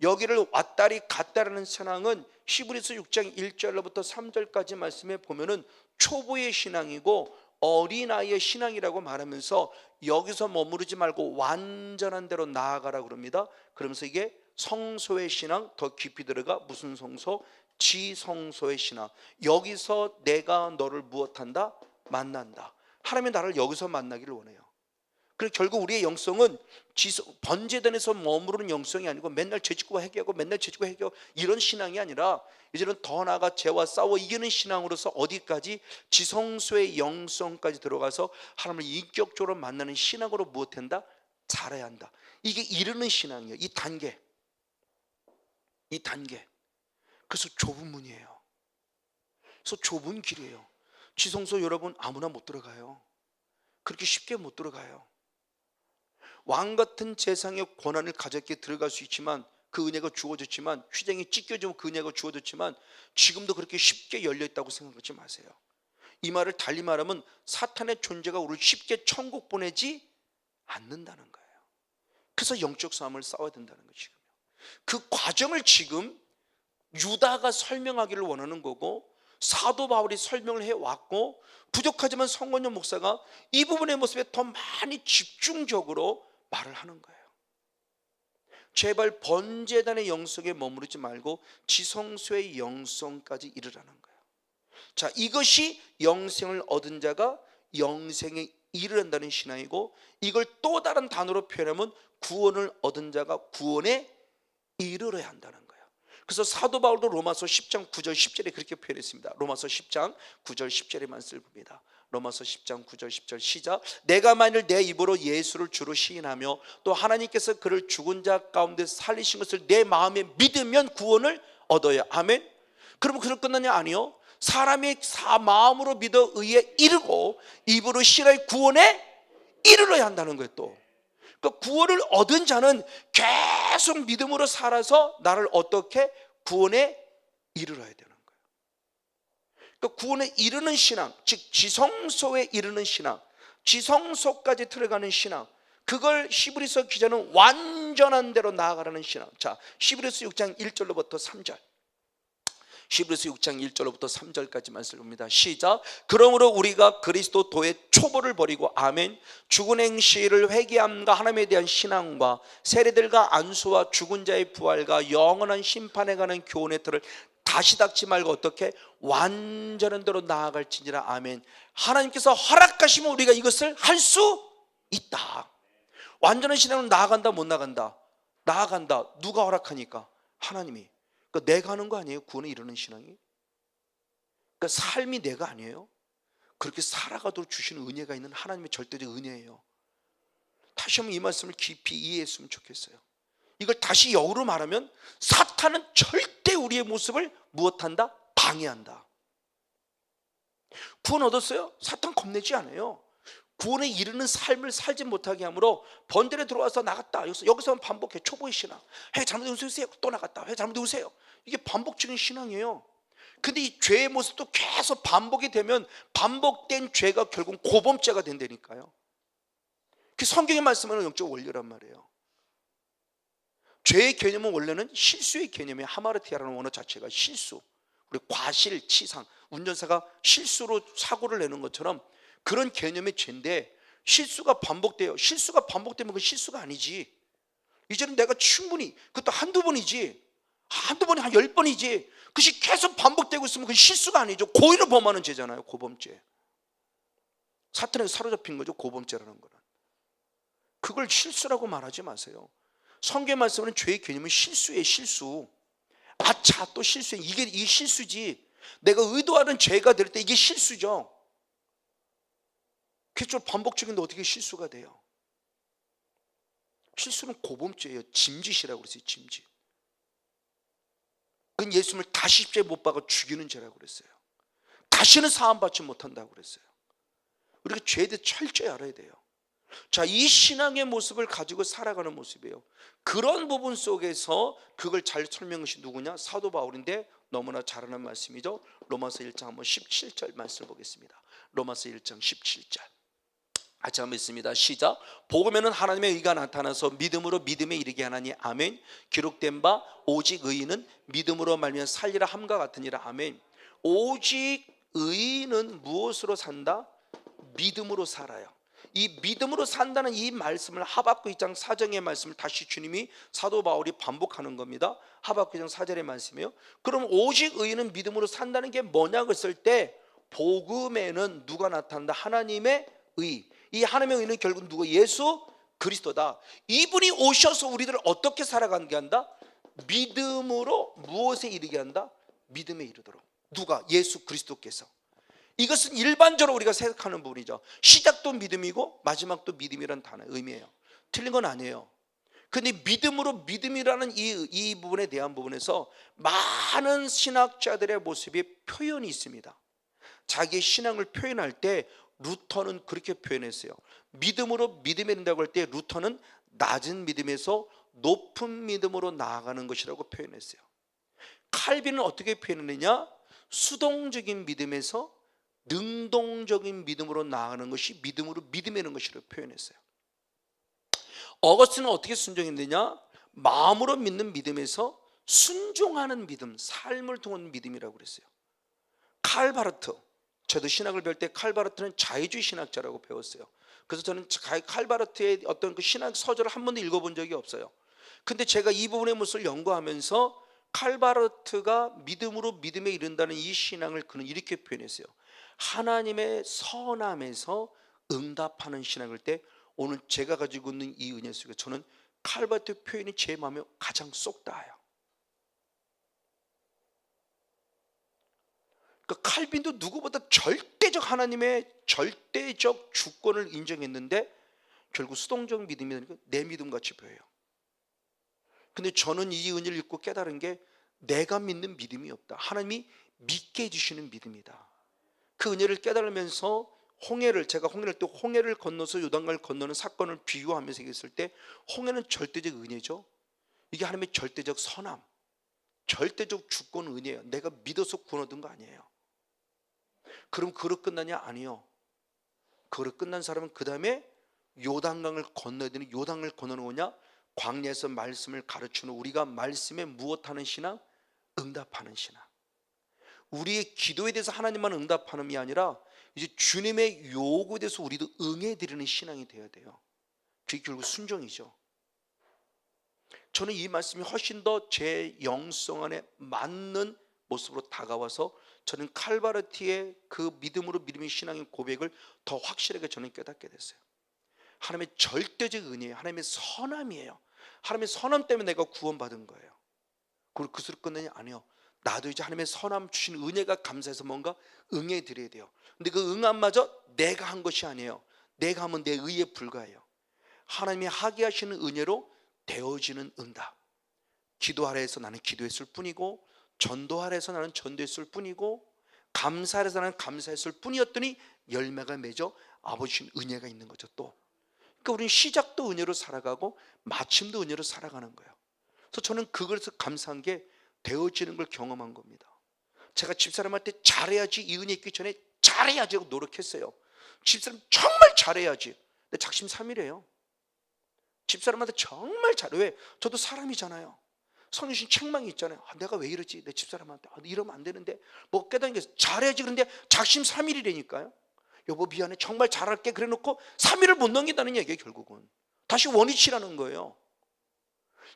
여기를 왔다리 갔다라는 신앙은 히브리서 6장 1절로부터 3절까지 말씀에 보면은 초보의 신앙이고 어린아이의 신앙이라고 말하면서 여기서 머무르지 말고 완전한 데로 나아가라 그럽니다. 그러면서 이게 성소의 신앙, 더 깊이 들어가 무슨 성소? 지성소의 신앙. 여기서 내가 너를 무엇한다? 만난다. 하나님이 나를 여기서 만나기를 원해요. 그래서 결국 우리의 영성은 번제단에서 머무르는 영성이 아니고 맨날 죄짓고 회개하고 맨날 죄짓고 회개하고 이런 신앙이 아니라, 이제는 더 나아가 죄와 싸워 이기는 신앙으로서 어디까지? 지성소의 영성까지 들어가서 하나님을 인격적으로 만나는 신앙으로 무엇한다? 자라야 한다. 이게 이르는 신앙이에요. 이 단계. 그래서 좁은 문이에요. 그래서 좁은 길이에요. 지성소 여러분 아무나 못 들어가요. 그렇게 쉽게 못 들어가요. 왕 같은 세상의 권한을 가졌기에 들어갈 수 있지만, 그 은혜가 주어졌지만, 휘장이 찢겨지고 그 은혜가 주어졌지만 지금도 그렇게 쉽게 열려있다고 생각하지 마세요. 이 말을 달리 말하면 사탄의 존재가 우리를 쉽게 천국 보내지 않는다는 거예요. 그래서 영적 싸움을 싸워야 된다는 거죠. 그 과정을 지금 유다가 설명하기를 원하는 거고, 사도 바울이 설명을 해왔고, 부족하지만 성건영 목사가 이 부분의 모습에 더 많이 집중적으로 말을 하는 거예요. 제발 번제단의 영성에 머무르지 말고 지성소의 영성까지 이르라는 거예요. 자, 이것이 영생을 얻은 자가 영생에 이르란다는 신앙이고, 이걸 또 다른 단어로 표현하면 구원을 얻은 자가 구원에 이르러야 한다는 거예요. 그래서 사도 바울도 로마서 10장 9절 10절에 그렇게 표현했습니다. 로마서 10장 9절 10절의 말씀을 봅니다. 로마서 10장 9절 10절 시작. 내가 만일 내 입으로 예수를 주로 시인하며 또 하나님께서 그를 죽은 자 가운데 살리신 것을 내 마음에 믿으면 구원을 얻어야. 아멘. 그러면 그럴 끝나냐? 아니요. 사람이 마음으로 믿어 의에 이르고 입으로 신뢰 구원에 이르러야 한다는 거예요. 또 그러니까 구원을 얻은 자는 계속 믿음으로 살아서 나를 어떻게 구원에 이르러야 되는 거예요. 그러니까 구원에 이르는 신앙, 즉 지성소에 이르는 신앙, 지성소까지 들어가는 신앙, 그걸 히브리서 기자는 완전한 대로 나아가라는 신앙. 자, 히브리서 6장 1절로부터 3절. 히브리서 6장 1절로부터 3절까지 말씀입니다. 시작. 그러므로 우리가 그리스도 도의 초보를 버리고 아멘 죽은 행실을 회개함과 하나님에 대한 신앙과 세례들과 안수와 죽은 자의 부활과 영원한 심판에 관한 교훈의 틀을 다시 닦지 말고 어떻게 완전한 대로 나아갈지니라. 아멘. 하나님께서 허락하시면 우리가 이것을 할 수 있다. 완전한 신앙으로 나아간다 못 나간다? 나아간다. 누가 허락하니까? 하나님이. 그러니까 내가 하는 거 아니에요? 구원에 이르는 신앙이. 그러니까 삶이 내가 아니에요. 그렇게 살아가도록 주시는 은혜가 있는 하나님의 절대적 은혜예요. 다시 한번 이 말씀을 깊이 이해했으면 좋겠어요. 이걸 다시 역으로 말하면 사탄은 절대 우리의 모습을 무엇한다? 방해한다. 구원 얻었어요? 사탄 겁내지 않아요. 구원에 이르는 삶을 살지 못하게 하므로 번들에 들어와서 나갔다, 여기서 반복해. 초보의 신앙. 해 잘못되면 웃으세요. 또 나갔다. 해 잘못되면 웃으세요. 이게 반복적인 신앙이에요. 근데 이 죄의 모습도 계속 반복이 되면 반복된 죄가 결국 고범죄가 된다니까요. 그 성경의 말씀은 영적 원리란 말이에요. 죄의 개념은 원래는 실수의 개념이에요. 하마르티아라는 원어 자체가 실수, 우리 과실, 치상, 운전사가 실수로 사고를 내는 것처럼 그런 개념의 죄인데, 실수가 반복돼요. 실수가 반복되면 그건 실수가 아니지. 이제는 내가 충분히, 그것도 한두 번이지, 한두 번이 한 10번이지, 그것이 계속 반복되고 있으면 그건 실수가 아니죠. 고의로 범하는 죄잖아요. 고범죄. 사탄에게 사로잡힌 거죠. 고범죄라는 거는. 그걸 실수라고 말하지 마세요. 성경 말씀은 죄의 개념은 실수예요. 실수. 아차, 또 실수해. 이게 실수지. 내가 의도하는 죄가 될 때 이게 실수죠. 그게 좀 반복적인데 어떻게 실수가 돼요? 실수는 고범죄예요. 짐짓이라고 그랬어요. 짐짓. 그건 예수님을 다시 십자가에 못 박아 죽이는 죄라고 그랬어요. 다시는 사함받지 못한다고 그랬어요. 우리가 죄에 대해 철저히 알아야 돼요. 자, 이 신앙의 모습을 가지고 살아가는 모습이에요. 그런 부분 속에서 그걸 잘 설명한 것이 누구냐? 사도 바울인데 너무나 잘하는 말씀이죠. 로마서 1장 한번 17절 말씀을 보겠습니다. 로마서 1장 17절. 같이 한번 읽습니다. 시작. 복음에는 하나님의 의가 나타나서 믿음으로 믿음에 이르게 하나니 아멘. 기록된 바 오직 의인은 믿음으로 말미암아 살리라 함과 같으니라. 아멘. 오직 의인은 무엇으로 산다? 믿음으로 살아요. 이 믿음으로 산다는 이 말씀을 하박국 2장 4절의 말씀을 다시 주님이 사도 바울이 반복하는 겁니다. 하박국 2장 4절의 말씀이에요. 그럼 오직 의인은 믿음으로 산다는 게 뭐냐고 했을 때, 복음에는 누가 나타난다? 하나님의 의. 이 하나님의 의는 결국 누구? 예수 그리스도다. 이분이 오셔서 우리들을 어떻게 살아가게 한다? 믿음으로 무엇에 이르게 한다? 믿음에 이르도록. 누가? 예수 그리스도께서. 이것은 일반적으로 우리가 생각하는 부분이죠. 시작도 믿음이고 마지막도 믿음이라는 단어의 의미예요. 틀린 건 아니에요. 근데 믿음으로 믿음이라는 이 부분에 대한 부분에서 많은 신학자들의 모습이 표현이 있습니다. 자기의 신앙을 표현할 때 루터는 그렇게 표현했어요. 믿음으로 믿음에 이른다고 할 때 루터는 낮은 믿음에서 높은 믿음으로 나아가는 것이라고 표현했어요. 칼빈은 어떻게 표현했느냐? 수동적인 믿음에서 능동적인 믿음으로 나아가는 것이 믿음으로 믿음에 이르는 것이라고 표현했어요. 어거스틴은 어떻게 순종했느냐? 마음으로 믿는 믿음에서 순종하는 믿음, 삶을 통한 믿음이라고 그랬어요. 칼바르트, 저도 신학을 배울 때 칼바르트는 자유주의 신학자라고 배웠어요. 그래서 저는 칼바르트의 어떤 그 신학 서적을 한 번도 읽어본 적이 없어요. 근데 제가 이 부분의 모습을 연구하면서 칼바르트가 믿음으로 믿음에 이른다는 이 신앙을 그는 이렇게 표현했어요. 하나님의 선함에서 응답하는 신앙일 때, 오늘 제가 가지고 있는 이 은혜 속에 저는 칼바르트 표현이 제 마음에 가장 쏙 닿아요. 그러니까 칼빈도 누구보다 절대적 하나님의 절대적 주권을 인정했는데 결국 수동적 믿음이 되니까 내 믿음 같이 보여요. 근데 저는 이 은혜를 읽고 깨달은 게, 내가 믿는 믿음이 없다. 하나님이 믿게 해주시는 믿음이다. 그 은혜를 깨달으면서 제가 홍해를 또 홍해를 건너서 요단강을 건너는 사건을 비유하면서 얘기했을 때, 홍해는 절대적 은혜죠. 이게 하나님의 절대적 선함, 절대적 주권 은혜예요. 내가 믿어서 구원 얻은 거 아니에요. 그럼 그로 끝나냐? 아니요. 그로 끝난 사람은 그 다음에 요단강을 건너야 되는, 요단강을 건너는 거냐? 광야에서 말씀을 가르치는, 우리가 말씀에 무엇하는 신앙? 응답하는 신앙. 우리의 기도에 대해서 하나님만 응답하는 게 아니라 이제 주님의 요구에 대해서 우리도 응해드리는 신앙이 되어야 돼요. 그게 결국 순종이죠. 저는 이 말씀이 훨씬 더 제 영성 안에 맞는 모습으로 다가와서 저는 칼바르티의 그 믿음의 신앙의 고백을 더 확실하게 저는 깨닫게 됐어요. 하나님의 절대적 은혜예요. 하나님의 선함이에요. 하나님의 선함 때문에 내가 구원받은 거예요. 그리고 그것으로 끝내냐? 아니요. 나도 이제 하나님의 선함 주신 은혜가 감사해서 뭔가 응해 드려야 돼요. 근데 그 응함마저 내가 한 것이 아니에요. 내가 하면 내 의에 불과해요. 하나님이 하게 하시는 은혜로 되어지는 응답. 기도하라 해서 나는 기도했을 뿐이고, 전도하라 해서 나는 전도했을 뿐이고, 감사하라 해서 나는 감사했을 뿐이었더니 열매가 맺어 아버지 주신 은혜가 있는 거죠. 또 그러니까 우리는 시작도 은혜로 살아가고 마침도 은혜로 살아가는 거예요. 그래서 저는 그것에서 감사한 게 되어지는 걸 경험한 겁니다. 제가 집사람한테 잘해야지, 이 은혜 있기 전에 잘해야지 하고 노력했어요. 집사람 정말 잘해야지. 근데 작심삼일이에요. 집사람한테 정말 잘해. 왜? 저도 사람이잖아요. 성유신 책망이 있잖아요. 내가 왜 이러지? 내 집사람한테 이러면 안 되는데, 뭐 깨닫는 게 잘해야지. 그런데 작심삼일이라니까요. 여보 미안해, 정말 잘할게 그래 놓고 3일을 못 넘긴다는 얘기예요. 결국은 다시 원위치라는 거예요.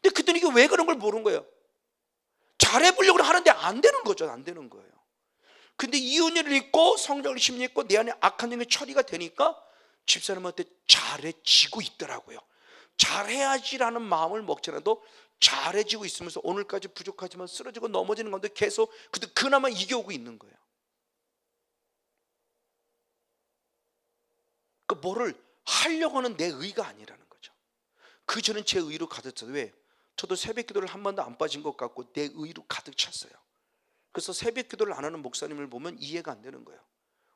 근데 그때는 이게 왜 그런 걸 모르는 거예요. 잘해보려고 하는데 안 되는 거죠. 안 되는 거예요. 근데 이 은혜를 잊고 성령을 심리했고 내 안에 악한 영의 처리가 되니까 집사람한테 잘해지고 있더라고요. 잘해야지라는 마음을 먹지라도 잘해지고 있으면서 오늘까지 부족하지만 쓰러지고 넘어지는 건데 계속 그나마 이겨오고 있는 거예요. 그 뭐를 하려고 하는 내 의가 아니라는 거죠. 그 전엔 제 의로 가득 찼어요. 왜? 저도 새벽 기도를 한 번도 안 빠진 것 같고 내 의로 가득 찼어요. 그래서 새벽 기도를 안 하는 목사님을 보면 이해가 안 되는 거예요.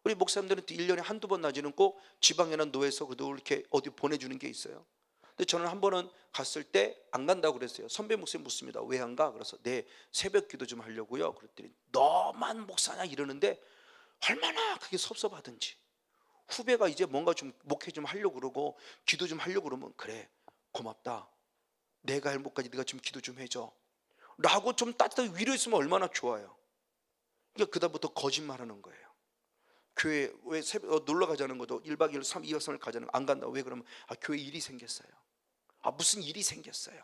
우리 목사님들은 1년에 한두 번 나지는 꼭 지방이나 노회에서 그래도 이렇게 어디 보내주는 게 있어요. 근데 저는 한 번은 갔을 때 안 간다고 그랬어요. 선배 목사님 묻습니다. 왜 안 가? 그래서 네, 새벽 기도 좀 하려고요. 그랬더니 너만 목사냐 이러는데 얼마나 그게 섭섭하든지. 후배가 이제 뭔가 좀 목회 좀 하려고 그러고 기도 좀 하려고 그러면 그래 고맙다, 내가 할 못까지 네가 좀 기도 좀 해줘 라고 좀 따뜻하게 위로했으면 얼마나 좋아요. 그러니까 그다음부터 거짓말하는 거예요. 교회 왜 새벽 놀러 가자는 것도 1박 2일 2박 3일 가자는 거 안 간다고. 왜? 그러면 교회 일이 생겼어요. 무슨 일이 생겼어요.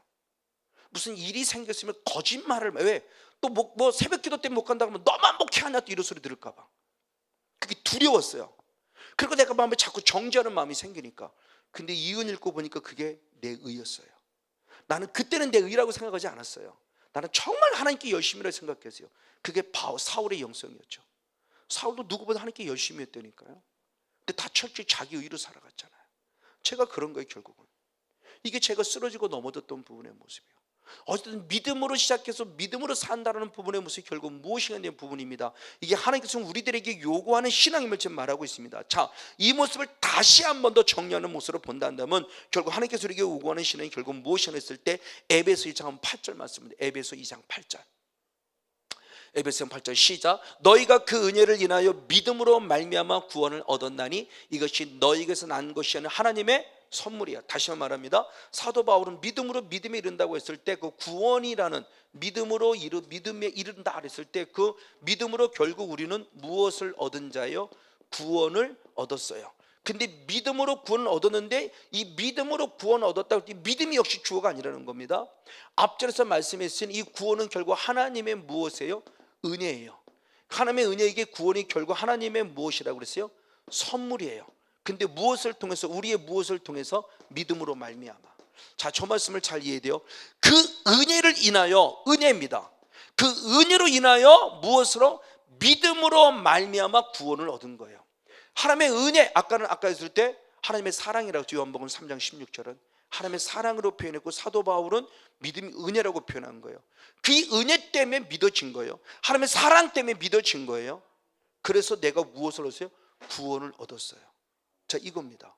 무슨 일이 생겼으면 거짓말을. 왜? 또 뭐 새벽 기도 때문에 못 간다고 하면 너만 목회하냐 또 이런 소리 들을까 봐 그게 두려웠어요. 그리고 내가 마음에 자꾸 정죄하는 마음이 생기니까. 근데 이은 읽고 보니까 그게 내 의였어요. 나는 그때는 내 의라고 생각하지 않았어요. 나는 정말 하나님께 열심히라고 생각했어요. 그게 사울의 영성이었죠. 사울도 누구보다 하나님께 열심히 했다니까요. 근데 다 철저히 자기 의로 살아갔잖아요. 제가 그런 거예요. 결국은 이게 제가 쓰러지고 넘어졌던 부분의 모습이에요. 어쨌든 믿음으로 시작해서 믿음으로 산다는 부분의 모습이 결국 무엇인가 된 부분입니다. 이게 하나님께서 우리들에게 요구하는 신앙임을 지금 말하고 있습니다. 자, 이 모습을 다시 한 번 더 정리하는 모습으로 본다면 결국 하나님께서 우리에게 요구하는 신앙이 결국 무엇이냐 했을 때 에베소 2장 8절 말씀입니다. 에베소 2장 8절. 에베소 8절 시작. 너희가 그 은혜를 인하여 믿음으로 말미암아 구원을 얻었나니 이것이 너희에게서 난 것이 아니라 하나님의 선물이야. 다시 한번 말합니다. 사도 바울은 믿음으로 믿음에 이른다고 했을 때 그 구원이라는 믿음에 이른다 했을 때 그 믿음으로 결국 우리는 무엇을 얻은 자요? 구원을 얻었어요. 근데 믿음으로 구원을 얻었는데 이 믿음으로 구원을 얻었다고 할 때 믿음이 역시 주어가 아니라는 겁니다. 앞절에서 말씀했으니 이 구원은 결국 하나님의 무엇이에요? 은혜예요. 하나님의 은혜에게 구원이 결국 하나님의 무엇이라고 그랬어요? 선물이에요. 근데 무엇을 통해서? 우리의 무엇을 통해서? 믿음으로 말미암아. 자, 저 말씀을 잘 이해해야 돼요. 그 은혜를 인하여, 은혜입니다. 그 은혜로 인하여 무엇으로? 믿음으로 말미암아 구원을 얻은 거예요. 하나님의 은혜, 아까 했을 때 하나님의 사랑이라고 했죠. 요한복음 3장 16절은 하나님의 사랑으로 표현했고, 사도 바울은 믿음이 은혜라고 표현한 거예요. 그 은혜 때문에 믿어진 거예요. 하나님의 사랑 때문에 믿어진 거예요. 그래서 내가 무엇을 얻었어요? 구원을 얻었어요. 자, 이겁니다.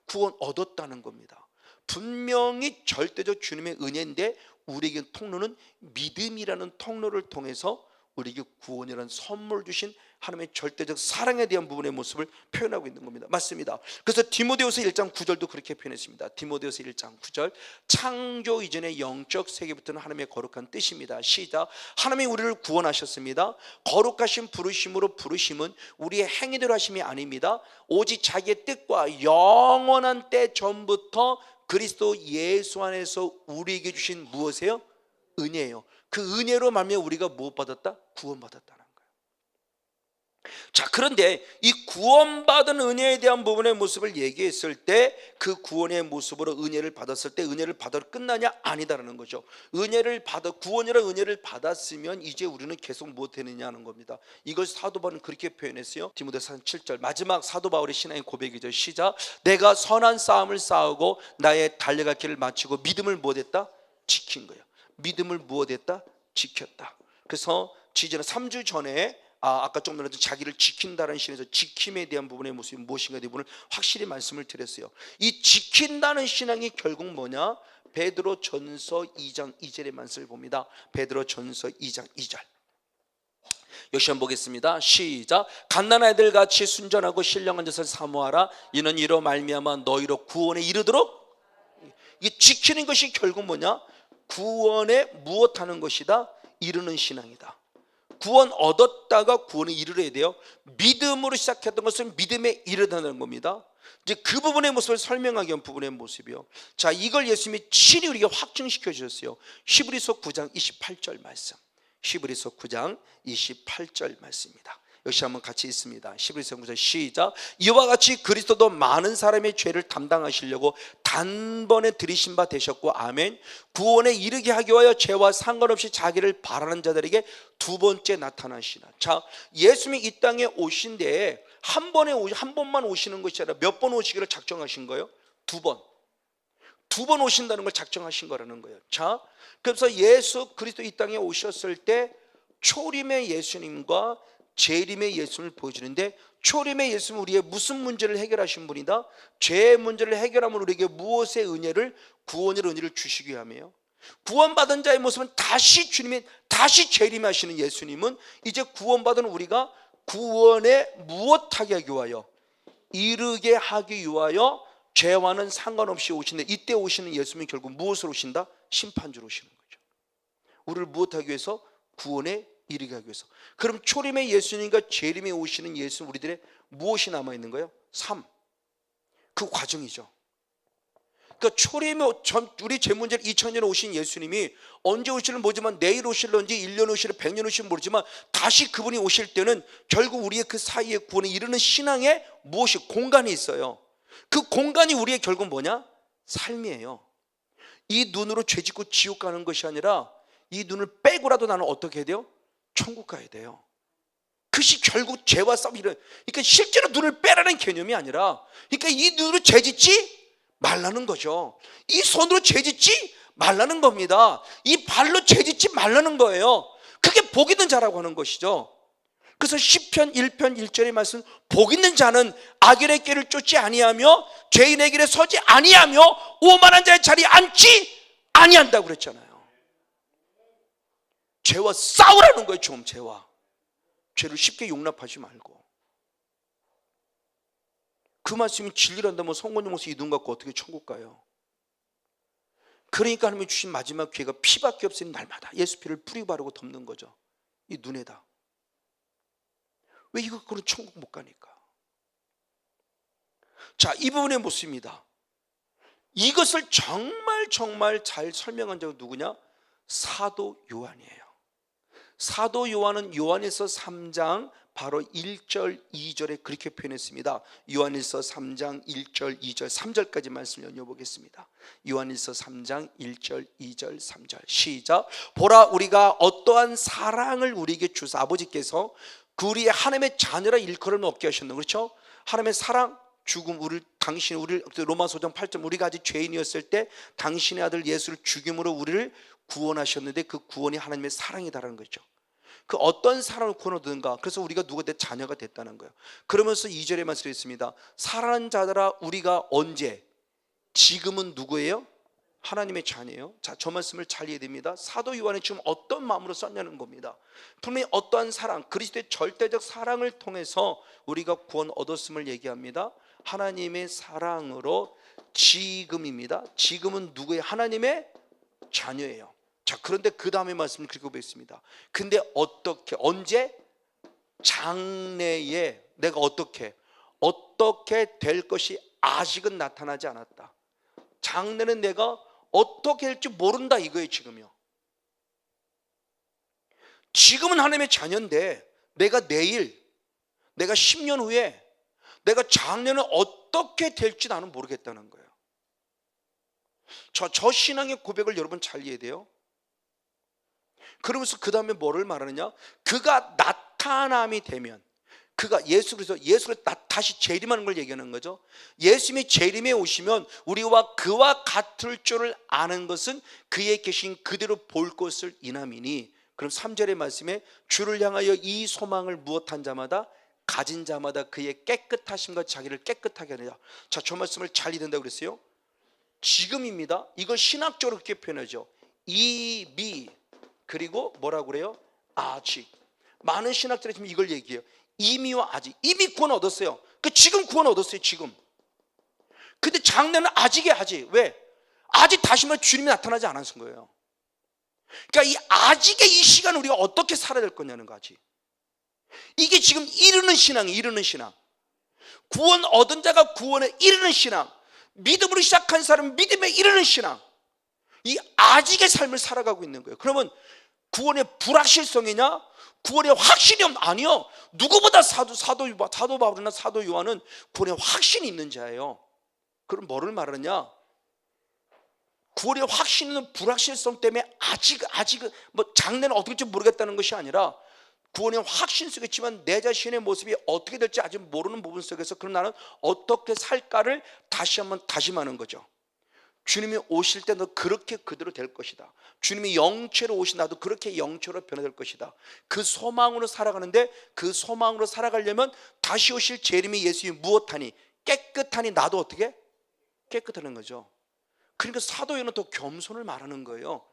구원 얻었다는 겁니다. 분명히 절대적 주님의 은혜인데, 우리에게 통로는 믿음이라는 통로를 통해서 우리에게 구원이라는 선물 주신 하나님의 절대적 사랑에 대한 부분의 모습을 표현하고 있는 겁니다. 맞습니다. 그래서 디모데후서 1장 9절도 그렇게 표현했습니다. 디모데후서 1장 9절, 창조 이전의 영적 세계부터는 하나님의 거룩한 뜻입니다. 시작. 하나님이 우리를 구원하셨습니다. 거룩하신 부르심으로, 부르심은 우리의 행위대로 하심이 아닙니다. 오직 자기의 뜻과 영원한 때 전부터 그리스도 예수 안에서 우리에게 주신 무엇이에요? 은혜예요. 그 은혜로 말미암아 우리가 무엇 받았다? 구원받았다는 거예요. 자, 그런데 이 구원받은 은혜에 대한 부분의 모습을 얘기했을 때, 그 구원의 모습으로 은혜를 받았을 때 은혜를 받아도 끝나냐? 아니다라는 거죠. 은혜를 받아, 구원이라는 은혜를 받았으면 이제 우리는 계속 무엇 되느냐는 겁니다. 이걸 사도 바울은 그렇게 표현했어요. 디모데서 7절, 마지막 사도 바울의 신앙의 고백이죠. 시작. 내가 선한 싸움을 싸우고 나의 달려갈 길을 마치고 믿음을 무엇했다? 지킨 거예요. 믿음을 무엇했다? 지켰다. 그래서 지지난 3주 전에 아까 좀 전에 자기를 지킨다는 신에서 지킴에 대한 부분의 모습이 무엇인가에 대한 부분을 확실히 말씀을 드렸어요. 이 지킨다는 신앙이 결국 뭐냐? 베드로 전서 2장 2절의 말씀을 봅니다. 베드로 전서 2장 2절. 역시 한번 보겠습니다. 시작. 갓난 아이들 같이 순전하고 신령한 것을 사모하라. 이는 이로 말미암아 너희로 구원에 이르도록. 이 지키는 것이 결국 뭐냐? 구원에 무엇하는 것이다? 이르는 신앙이다. 구원 얻었다가 구원에 이르러야 돼요. 믿음으로 시작했던 것은 믿음에 이르다는 겁니다. 이제 그 부분의 모습을 설명하기 위한 부분의 모습이요. 자, 이걸 예수님이 친히 우리에게 확증시켜 주셨어요. 히브리서 9장 28절 말씀. 히브리서 9장 28절 말씀입니다. 역시 한번 같이 있습니다. 히브리서 9장 시작. 이와 같이 그리스도도 많은 사람의 죄를 담당하시려고 단번에 들이신 바 되셨고, 아멘. 구원에 이르게 하기 위하여 죄와 상관없이 자기를 바라는 자들에게 두 번째 나타나시나. 자, 예수님이 이 땅에 오신 데에 한 번만 오시는 것이 아니라 몇 번 오시기를 작정하신 거예요? 두 번 오신다는 걸 작정하신 거라는 거예요. 자, 그래서 예수 그리스도 이 땅에 오셨을 때 초림의 예수님과 재림의 예수님을 보여주는데, 초림의 예수님은 우리의 무슨 문제를 해결하신 분이다? 죄의 문제를 해결하면 우리에게 무엇의 은혜를? 구원의 은혜를 주시기 위함이에요. 구원받은 자의 모습은 다시 주님이 다시 재림하시는 예수님은 이제 구원받은 우리가 구원에 무엇하게 하기 위하여? 이르게 하기 위하여 죄와는 상관없이 오시는데, 이때 오시는 예수님이 결국 무엇으로 오신다? 심판주로 오시는 거죠. 우리를 무엇하기 위해서? 구원에 이르게 하기 위해서. 그럼 초림의 예수님과 재림에 오시는 예수, 우리들의 무엇이 남아있는 거예요? 삶. 그 과정이죠. 그러니까 초림에 우리 제 문제를 2000년에 오신 예수님이 언제 오실지 모르지만, 내일 오실런지 1년 오실지 100년 오실지 모르지만, 다시 그분이 오실 때는 결국 우리의 그 사이에 구원에 이르는 신앙에 무엇이 공간이 있어요. 그 공간이 우리의 결국 뭐냐? 삶이에요. 이 눈으로 죄짓고 지옥 가는 것이 아니라 이 눈을 빼고라도 나는 어떻게 해야 돼요? 천국 가야 돼요. 그것이 결국 죄와 싸움이래. 그러니까 실제로 눈을 빼라는 개념이 아니라, 그러니까 이 눈으로 죄짓지 말라는 거죠. 이 손으로 죄짓지 말라는 겁니다. 이 발로 죄짓지 말라는 거예요. 그게 복 있는 자라고 하는 것이죠. 그래서 시편 1편 1절의 말씀, 복 있는 자는 악인의 길을 쫓지 아니하며 죄인의 길에 서지 아니하며 오만한 자의 자리에 앉지 아니한다고 그랬잖아요. 죄와 싸우라는 거예요. 좀 죄와. 죄를 쉽게 용납하지 말고. 그 말씀이 진리란다면 성곤이 모습 이 눈 갖고 어떻게 천국 가요? 그러니까 하나님이 주신 마지막 기회가 피밖에 없으니 날마다 예수 피를 뿌리고 바르고 덮는 거죠. 이 눈에다. 왜 이거 갖고는 천국 못 가니까. 자, 이 부분의 모습입니다. 이것을 정말 잘 설명한 자가 누구냐? 사도 요한이에요. 사도 요한은 요한일서 3장 바로 1절 2절에 그렇게 표현했습니다. 요한일서 3장 1절 2절 3절까지 말씀을 연혀보겠습니다. 요한일서 3장 1절 2절 3절 시작. 보라, 우리가 어떠한 사랑을 우리에게 주사, 아버지께서 그 우리의 하나님의 자녀라 일컬음을 얻게 하셨는, 그렇죠? 하나님의 사랑, 죽음, 당신이 우리를, 로마서장 8절, 우리가 아직 죄인이었을 때 당신의 아들 예수를 죽임으로 우리를 구원하셨는데 그 구원이 하나님의 사랑이다라는 거죠. 그 어떤 사랑을 구원 얻는가? 그래서 우리가 누가 된 자녀가 됐다는 거예요. 그러면서 2절에 말씀했습니다. 사랑하는 자들아, 우리가 언제? 지금은 누구예요? 하나님의 자녀예요. 자, 저 말씀을 잘 이해해야 됩니다. 사도 요한이 지금 어떤 마음으로 썼냐는 겁니다. 분명히 어떠한 사랑, 그리스도의 절대적 사랑을 통해서 우리가 구원 얻었음을 얘기합니다. 하나님의 사랑으로 지금입니다. 지금은 누구예요? 하나님의 자녀예요. 자, 그런데 그 다음에 말씀을 읽어보겠습니다. 근데 어떻게, 언제? 장래에 내가 어떻게 될 것이 아직은 나타나지 않았다. 장래는 내가 어떻게 될지 모른다 이거예요. 지금요. 지금은 하나님의 자녀인데 내가 내일, 내가 10년 후에, 내가 장래는 어떻게 될지 나는 모르겠다는 거예요. 저 신앙의 고백을 여러분 잘 이해해야 돼요. 그러면서 그 다음에 뭐를 말하느냐? 그가 나타남이 되면, 그가 예수가 다시 재림하는 걸 얘기하는 거죠. 예수님이 재림에 오시면 우리와 그와 같을 줄을 아는 것은 그의 계신 그대로 볼 것을 인함이니. 그럼 3절의 말씀에 주를 향하여 이 소망을 무엇한 자마다, 가진 자마다 그의 깨끗하심과 자기를 깨끗하게 하느냐. 자, 저 말씀을 잘 이해된다고 그랬어요. 지금입니다. 이걸 신학적으로 그렇게 표현하죠. 이미, 그리고 뭐라고 그래요? 아직. 많은 신학자들이 지금 이걸 얘기해요. 이미와 아직. 이미 구원 얻었어요. 지금 구원 얻었어요. 지금. 근데 장래는 아직이야. 아직. 왜? 아직 다시만 주님이 나타나지 않았은 거예요. 그러니까 이 아직의 이 시간 우리가 어떻게 살아야 될 거냐는 거지. 이게 지금 이르는 신앙이에요. 이르는 신앙. 구원 얻은 자가 구원에 이르는 신앙, 믿음으로 시작한 사람은 믿음에 이르는 신앙, 이 아직의 삶을 살아가고 있는 거예요. 그러면 구원의 불확실성이냐? 구원의 확신이 아니요. 누구보다 사도 바울이나 사도 요한은 구원의 확신이 있는 자예요. 그럼 뭐를 말하느냐? 구원의 확신 있는 불확실성 때문에 아직은 뭐 장래는 어떻게 될지 모르겠다는 것이 아니라, 구원의 확신 속이지만 내 자신의 모습이 어떻게 될지 아직 모르는 부분 속에서 그럼 나는 어떻게 살까를 다시 한번 다짐하는 거죠. 주님이 오실 때 너 그렇게 그대로 될 것이다. 주님이 영체로 오신 나도 그렇게 영체로 변화될 것이다. 그 소망으로 살아가는데, 그 소망으로 살아가려면 다시 오실 재림이 예수님이 무엇하니? 깨끗하니 나도 어떻게? 깨끗하는 거죠. 그러니까 사도 요한은 더 겸손을 말하는 거예요.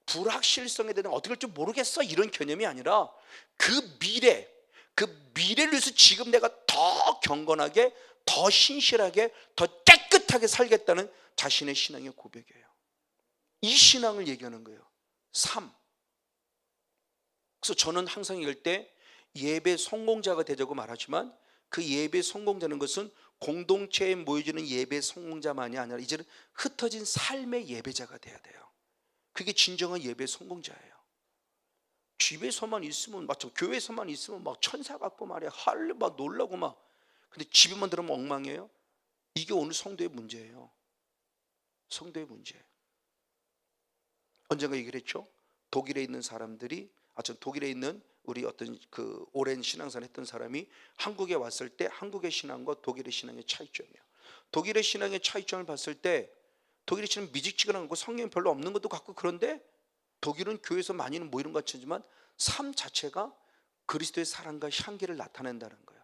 불확실성에 대한 어떻게 될지 모르겠어 이런 개념이 아니라 그 미래를 위해서 지금 내가 더 경건하게, 더 신실하게, 더 깨끗하게 살겠다는 자신의 신앙의 고백이에요. 이 신앙을 얘기하는 거예요. 3. 그래서 저는 항상 이럴 때 예배 성공자가 되자고 말하지만, 그 예배 성공자는 것은 공동체에 모여지는 예배 성공자만이 아니라 이제는 흩어진 삶의 예배자가 돼야 돼요. 그게 진정한 예배 성공자예요. 집에서만 있으면, 마치 교회에서만 있으면 막 천사 같고 말이야, 막 놀라고 막. 근데 집에만 들으면 엉망이에요. 이게 오늘 성도의 문제예요. 성도의 문제. 언젠가 얘기를 했죠. 독일에 있는 사람들이, 독일에 있는 우리 어떤 그 오랜 신앙생활 했던 사람이 한국에 왔을 때 한국의 신앙과 독일의 신앙의 차이점이에요. 독일의 신앙의 차이점을 봤을 때 독일의 신앙은 미직지근한 거, 성경이 별로 없는 것도 같고, 그런데 독일은 교회에서 많이는 모이는 것 같지만 삶 자체가 그리스도의 사랑과 향기를 나타낸다는 거예요.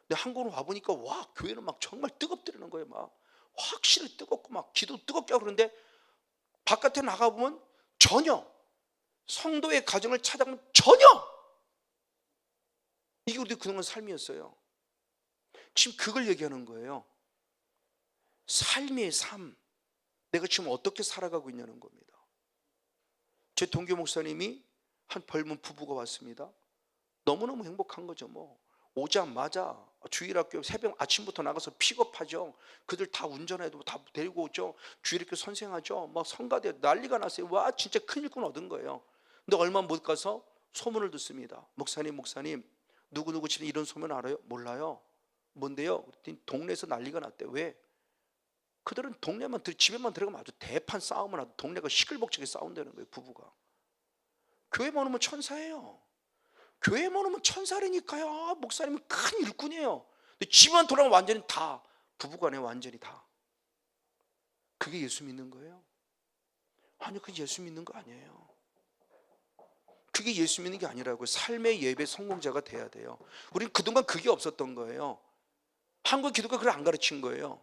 근데 한국으로 와보니까 와, 교회는 막 정말 뜨겁더라는 거예요. 막 확실히 뜨겁고 막 기도 뜨겁게 하고. 그런데 바깥에 나가보면 전혀, 성도의 가정을 찾아보면 전혀, 이게 우리 그동안 삶이었어요. 지금 그걸 얘기하는 거예요. 삶의 삶, 내가 지금 어떻게 살아가고 있냐는 겁니다. 제 동교 목사님이 한 젊은 부부가 왔습니다. 너무너무 행복한 거죠. 뭐 오자마자 주일학교 새벽 아침부터 나가서 픽업하죠. 그들 다 운전해도 다 데리고 오죠. 주일학교 선생하죠. 막 성가대 난리가 났어요. 와, 진짜 큰 일꾼 얻은 거예요. 근데 얼마 못 가서 소문을 듣습니다. 목사님 누구누구 집에 이런 소문 알아요? 몰라요. 뭔데요? 그랬더니 동네에서 난리가 났대. 왜? 그들은 집에만 들어가면 아주 대판 싸움을 하고 동네가 시끌벅적하게 싸운다는 거예요. 부부가. 교회만 오면 천사예요. 교회만 오면 천사라니까요. 목사님은 큰 일꾼이에요. 근데 집만 돌아가면 완전히 다 부부간에 완전히 다. 그게 예수 믿는 거예요? 아니요, 그게 예수 믿는 거 아니에요. 그게 예수 믿는 게 아니라고요. 삶의 예배 성공자가 돼야 돼요. 우리는 그동안 그게 없었던 거예요. 한국 기독교가 그걸 안 가르친 거예요.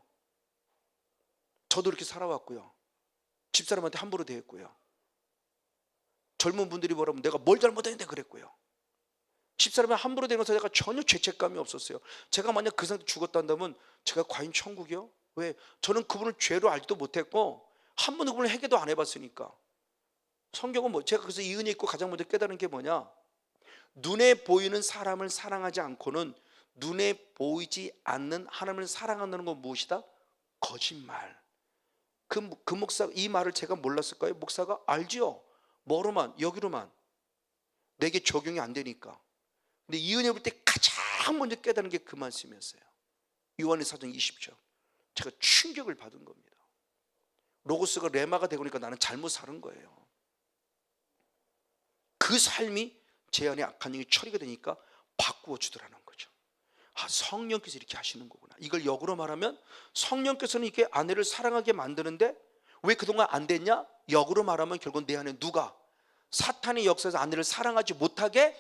저도 이렇게 살아왔고요. 집사람한테 함부로 대했고요. 젊은 분들이 뭐라면 내가 뭘 잘못했는데 그랬고요. 집사람이 함부로 대는 것에 제가 전혀 죄책감이 없었어요. 제가 만약 그 상태 죽었다면 제가 과연 천국이요? 왜? 저는 그분을 죄로 알지도 못했고 한 번도 그분을 회개도 안 해봤으니까. 성경은 뭐 제가 그래서 이 은혜 있고 가장 먼저 깨달은 게 뭐냐? 눈에 보이는 사람을 사랑하지 않고는 눈에 보이지 않는 하나님을 사랑한다는 건 무엇이다? 거짓말. 그 목사 이 말을 제가 몰랐을까요? 목사가 알지요. 뭐로만? 여기로만. 내게 적용이 안 되니까. 근데 이 은혜 볼 때 가장 먼저 깨달은 게 그 말씀이었어요. 요한의 사전 20절. 제가 충격을 받은 겁니다. 로고스가 레마가 되고 나니까 나는 잘못 사는 거예요. 그 삶이 제 안에 악한 영이 처리가 되니까 바꾸어 주더라는 거죠. 아, 성령께서 이렇게 하시는 거구나. 이걸 역으로 말하면 성령께서는 이렇게 아내를 사랑하게 만드는데 왜 그동안 안 됐냐? 역으로 말하면 결국 내 안에 누가? 사탄의 역사에서 아내를 사랑하지 못하게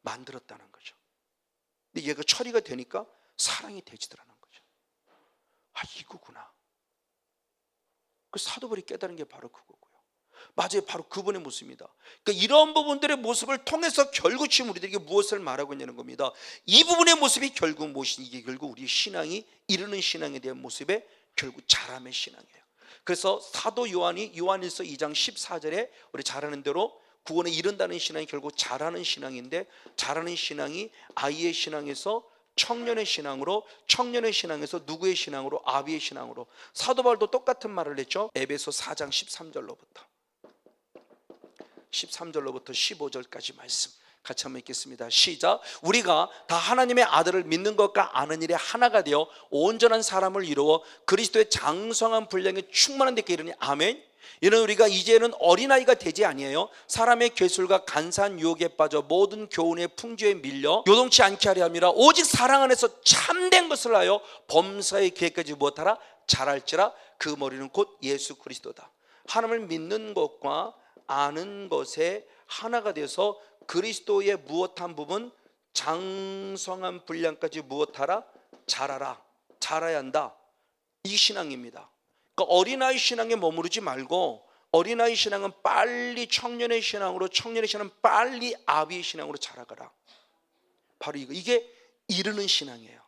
만들었다는 거죠. 근데 얘가 처리가 되니까 사랑이 되지더라는 거죠. 아, 이거구나. 그 사도 바울이 깨달은 게 바로 그거고요. 맞아요, 바로 그분의 모습입니다. 그러니까 이런 부분들의 모습을 통해서 결국 지금 우리들에게 무엇을 말하고 있냐는 겁니다. 이 부분의 모습이 결국 무엇이? 이게 결국 우리의 신앙이 이르는 신앙에 대한 모습의 결국 자람의 신앙이에요. 그래서 사도 요한이 요한일서 2장 14절에 우리 잘 아는 대로 구원에 이른다는 신앙이 결국 잘하는 신앙인데, 잘하는 신앙이 아이의 신앙에서 청년의 신앙으로, 청년의 신앙에서 누구의 신앙으로? 아비의 신앙으로. 사도 바울도 똑같은 말을 했죠. 에베소 4장 13절로부터 15절까지 말씀 같이 한번 읽겠습니다. 시작. 우리가 다 하나님의 아들을 믿는 것과 아는 일에 하나가 되어 온전한 사람을 이루어 그리스도의 장성한 분량에 충만한 데께 이르니. 아멘. 이는 우리가 이제는 어린아이가 되지 아니에요. 사람의 괴술과 간사한 유혹에 빠져 모든 교훈의 풍조에 밀려 요동치 않게 하려 함이라. 오직 사랑 안에서 참된 것을 하여 범사의 계획까지 무엇하라? 잘할지라. 그 머리는 곧 예수 그리스도다. 하나님을 믿는 것과 아는 것에 하나가 돼서 그리스도의 무엇한 부분? 장성한 분량까지 무엇하라? 자라라. 자라야 한다. 이 신앙입니다. 그러니까 어린아이 신앙에 머무르지 말고 어린아이 신앙은 빨리 청년의 신앙으로, 청년의 신앙은 빨리 아비의 신앙으로 자라가라. 바로 이게 이르는 신앙이에요.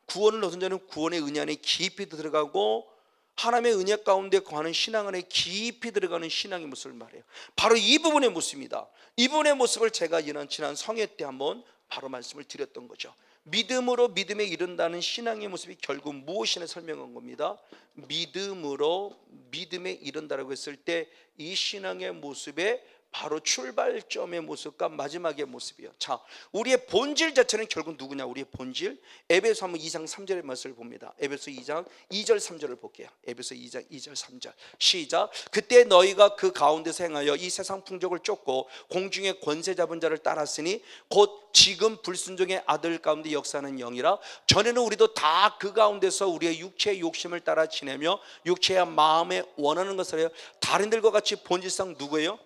구원을 얻은 자는 구원의 은혜 안에 깊이 들어가고 하나님의 은혜 가운데 거하는 신앙 안에 깊이 들어가는 신앙의 모습을 말해요. 바로 이 부분의 모습입니다. 이 부분의 모습을 제가 지난 성회 때 한번 바로 말씀을 드렸던 거죠. 믿음으로 믿음에 이른다는 신앙의 모습이 결국 무엇이냐 설명한 겁니다. 믿음으로 믿음에 이른다라고 했을 때 이 신앙의 모습에 바로 출발점의 모습과 마지막의 모습이요. 자, 우리의 본질 자체는 결국 누구냐? 우리의 본질. 에베소 한번 2장 3절의 말씀을 봅니다. 에베소 2장 2절 3절을 볼게요. 에베소 2장 2절 3절 시작. 그때 너희가 그 가운데서 행하여 이 세상 풍족을 쫓고 공중의 권세 잡은 자를 따랐으니 곧 지금 불순종의 아들 가운데 역사하는 영이라. 전에는 우리도 다 그 가운데서 우리의 육체의 욕심을 따라 지내며 육체의 마음에 원하는 것을 해요. 다른 들과 같이 본질상 누구예요?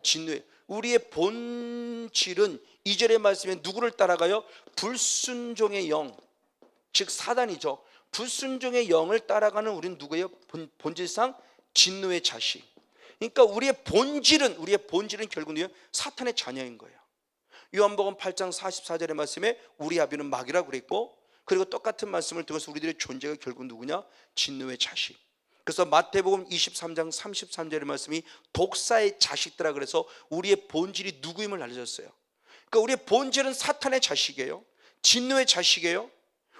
진노예요. 우리의 본질은 2절의 말씀에 누구를 따라가요? 불순종의 영, 즉 사단이죠. 불순종의 영을 따라가는 우리는 누구예요? 본질상 진노의 자식. 그러니까 우리의 본질은 결국 사탄의 자녀인 거예요. 요한복음 8장 44절의 말씀에 우리 아비는 마귀라고 그랬고, 그리고 똑같은 말씀을 통해서 우리들의 존재가 결국 누구냐? 진노의 자식. 그래서 마태복음 23장 33절의 말씀이 독사의 자식들아 그래서 우리의 본질이 누구임을 알려줬어요. 그러니까 우리의 본질은 사탄의 자식이에요. 진노의 자식이에요.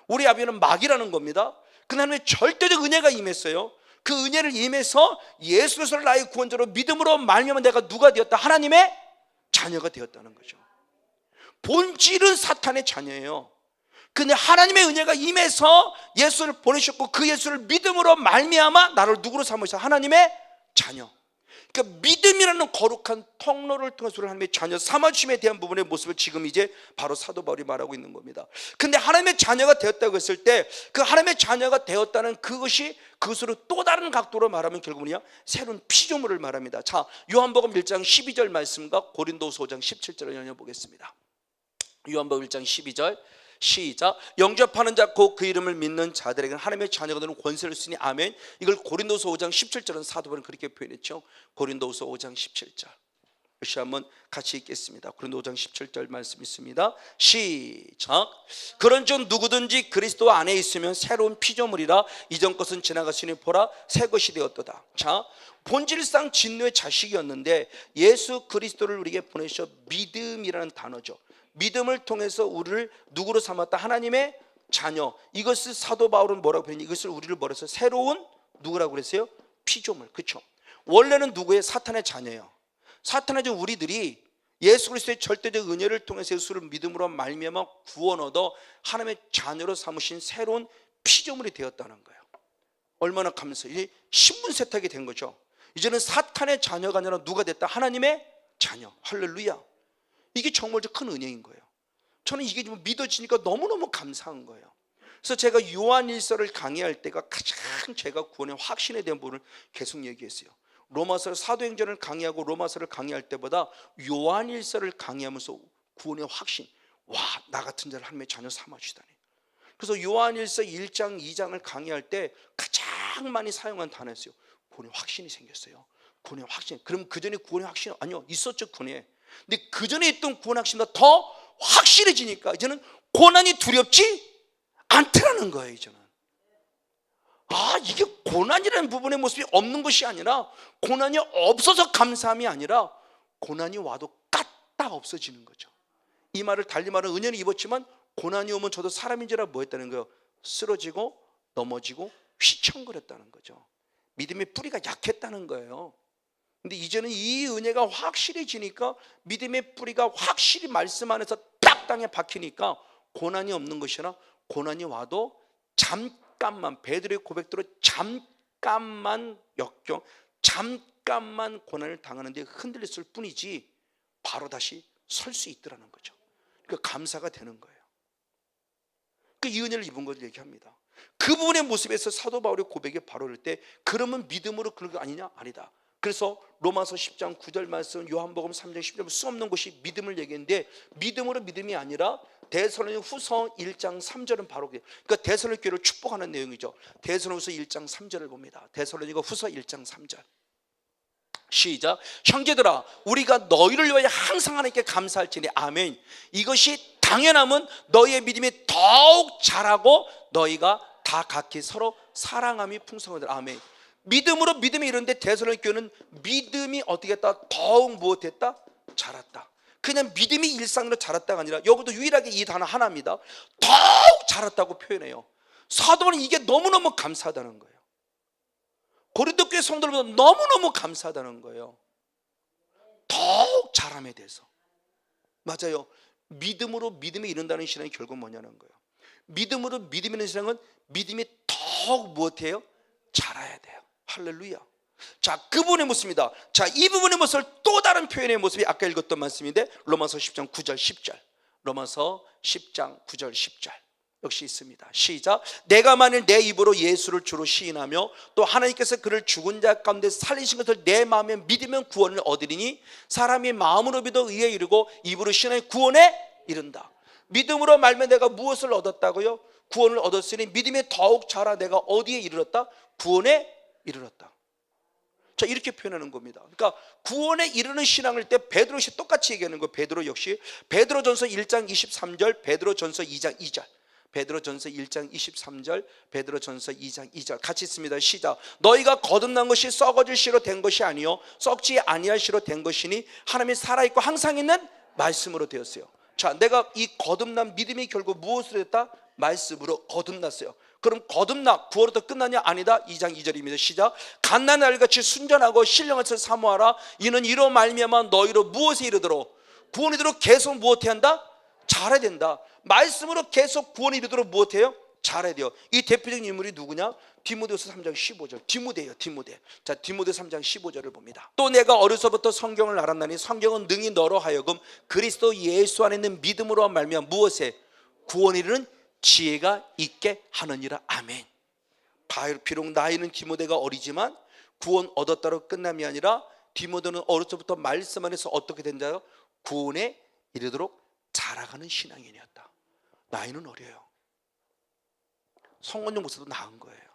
우리 아비는 마귀라는 겁니다. 그 다음에 절대적 은혜가 임했어요. 그 은혜를 임해서 예수 그리스도를 나의 구원자로 믿음으로 말미암아 내가 누가 되었다? 하나님의 자녀가 되었다는 거죠. 본질은 사탄의 자녀예요. 근데 하나님의 은혜가 임해서 예수를 보내셨고 그 예수를 믿음으로 말미암아 나를 누구로 삼으셔? 하나님의 자녀. 그러니까 믿음이라는 거룩한 통로를 통해서 하나님의 자녀 삼아주심에 대한 부분의 모습을 지금 이제 바로 사도 바울이 말하고 있는 겁니다. 근데 하나님의 자녀가 되었다고 했을 때 그 하나님의 자녀가 되었다는 그것으로 또 다른 각도로 말하면 결국은요 새로운 피조물을 말합니다. 자, 요한복음 1장 12절 말씀과 고린도서 5장 17절을 연해보겠습니다. 요한복음 1장 12절 시작. 영접하는 자 곧 그 이름을 믿는 자들에게는 하나님의 자녀가 되는 권세를 주시니 아멘. 이걸 고린도서 5장 17절은 사도 바울은 그렇게 표현했죠. 고린도서 5장 17절 다시 한번 같이 읽겠습니다. 고린도서 5장 17절 말씀 있습니다. 시작. 그런즉 누구든지 그리스도 안에 있으면 새로운 피조물이라 이전 것은 지나갔으니 보라 새 것이 되었도다. 자, 본질상 진노의 자식이었는데 예수 그리스도를 우리에게 보내셔 믿음이라는 단어죠. 믿음을 통해서 우리를 누구로 삼았다? 하나님의 자녀. 이것을 사도 바울은 뭐라고 표현했냐? 이것을 우리를 뭐라고 했어요? 새로운 누구라고 그랬어요? 피조물. 그렇죠? 원래는 누구의? 사탄의 자녀예요. 사탄의 자녀 우리들이 예수 그리스도의 절대적 은혜를 통해서 예수를 믿음으로 말미암아 구원 얻어 하나님의 자녀로 삼으신 새로운 피조물이 되었다는 거예요. 얼마나 감사해요. 이제 신분 세탁이 된 거죠. 이제는 사탄의 자녀가 아니라 누가 됐다? 하나님의 자녀. 할렐루야. 이게 정말 큰 은혜인 거예요. 저는 이게 좀 믿어지니까 너무너무 감사한 거예요. 그래서 제가 요한일서를 강의할 때가 가장 제가 구원의 확신에 대한 부분을 계속 얘기했어요. 로마서 사도행전을 강의하고 로마서를 강의할 때보다 요한일서를 강의하면서 구원의 확신, 와, 나 같은 자를 하나님의 자녀 삼아주시다니. 그래서 요한일서 1장 2장을 강의할 때 가장 많이 사용한 단어였어요. 구원의 확신이 생겼어요. 구원의 확신. 그럼 그 전에 구원의 확신 아니요, 있었죠. 구원에. 근데 그 전에 있던 구원 확신보다 더 확실해지니까 이제는 고난이 두렵지 않더라는 거예요. 이제는 이게 고난이라는 부분의 모습이 없는 것이 아니라, 고난이 없어서 감사함이 아니라 고난이 와도 까딱 없어지는 거죠. 이 말을 달리 말은 은혜를 입었지만 고난이 오면 저도 사람인지라 뭐 했다는 거예요? 쓰러지고 넘어지고 휘청거렸다는 거죠. 믿음의 뿌리가 약했다는 거예요. 근데 이제는 이 은혜가 확실해지니까 믿음의 뿌리가 확실히 말씀 안에서 딱 땅에 박히니까 고난이 없는 것이 아니라 고난이 와도 잠깐만, 베드로의 고백대로 잠깐만 역경, 잠깐만 고난을 당하는데 흔들렸을 뿐이지 바로 다시 설 수 있더라는 거죠. 그러니까 감사가 되는 거예요. 이 은혜를 입은 것을 얘기합니다. 그 부분의 모습에서 사도 바울의 고백이 바로 이럴 때 그러면 믿음으로 그런 거 아니냐? 아니다. 그래서 로마서 10장 9절 말씀, 요한복음 3장 10절 수없는 것이 믿음을 얘기했는데 믿음으로 믿음이 아니라 데살로니가 후서 1장 3절은 바로 그러니까 데살로니가 교회를 축복하는 내용이죠. 데살로니가 후서 1장 3절을 봅니다. 데살로니가 후서 1장 3절 시작. 형제들아 우리가 너희를 위하여 항상 하나님께 감사할지니 아멘. 이것이 당연함은 너희의 믿음이 더욱 자라고 너희가 다 각기 서로 사랑함이 풍성하더라. 아멘. 믿음으로 믿음이 이런데 데살로니가 교회는 믿음이 어떻게 했다? 더욱 무엇했다? 자랐다. 그냥 믿음이 일상으로 자랐다가 아니라 여기도 유일하게 이 단어 하나입니다. 더욱 자랐다고 표현해요. 사도는 이게 너무너무 감사하다는 거예요. 고린도 교회 성도들보다 너무너무 감사하다는 거예요. 더욱 자람에 대해서. 맞아요. 믿음으로 믿음에 이른다는 신앙이 결국 뭐냐는 거예요. 믿음으로 믿음에 이르는 신앙은 믿음이 더욱 무엇해요? 자라야 돼요. 할렐루야. 자, 그 부분의 모습입니다. 자, 이 부분의 모습을 또 다른 표현의 모습이 아까 읽었던 말씀인데 로마서 10장 9절 10절 로마서 10장 9절 10절 역시 있습니다. 시작. 내가 만일 내 입으로 예수를 주로 시인하며 또 하나님께서 그를 죽은 자 가운데 살리신 것을 내 마음에 믿으면 구원을 얻으리니 사람이 마음으로 믿어 의에 이르고 입으로 시인하여 구원에 이른다. 믿음으로 말면 내가 무엇을 얻었다고요? 구원을 얻었으니 믿음에 더욱 자라 내가 어디에 이르렀다? 구원에 이르렀다. 자, 이렇게 표현하는 겁니다. 그러니까 구원에 이르는 신앙을 때 베드로 역시 똑같이 얘기하는 거예요. 베드로 역시 베드로전서 1장 23절, 베드로전서 2장 2절, 베드로전서 1장 23절, 베드로전서 2장 2절 같이 있습니다. 시작. 너희가 거듭난 것이 썩어질 씨로 된 것이 아니요 썩지 아니할 씨로 된 것이니 하나님이 살아있고 항상 있는 말씀으로 되었어요. 자, 내가 이 거듭난 믿음이 결국 무엇으로 됐다? 말씀으로 거듭났어요. 그럼 거듭나 구원부터 끝나냐? 아니다. 2장 2절입니다. 시작. 갓난 아이같이 순전하고 신령한 것을 사모하라. 이는 이로 말미암아 너희로 무엇에 이르도록 구원에 이르도록 계속 무엇해야 한다? 잘해야 된다. 말씀으로 계속 구원에 이르도록 무엇해요? 잘해야 돼요. 이 대표적인 인물이 누구냐? 디모데후서 3장 15절. 디모데. 자, 디모데 3장 15절을 봅니다. 또 내가 어려서부터 성경을 알았나니 성경은 능히 너로 하여금 그리스도 예수 안에 있는 믿음으로 말미암아 무엇에 구원에 이르는 지혜가 있게 하느니라. 아멘. 비록 나이는 디모데가 어리지만 구원 얻었다로 끝남이 아니라 디모데는 어려서부터 말씀 안에서 어떻게 된다요? 구원에 이르도록 자라가는 신앙인이었다. 나이는 어려요. 성건용 목사도 나은 거예요.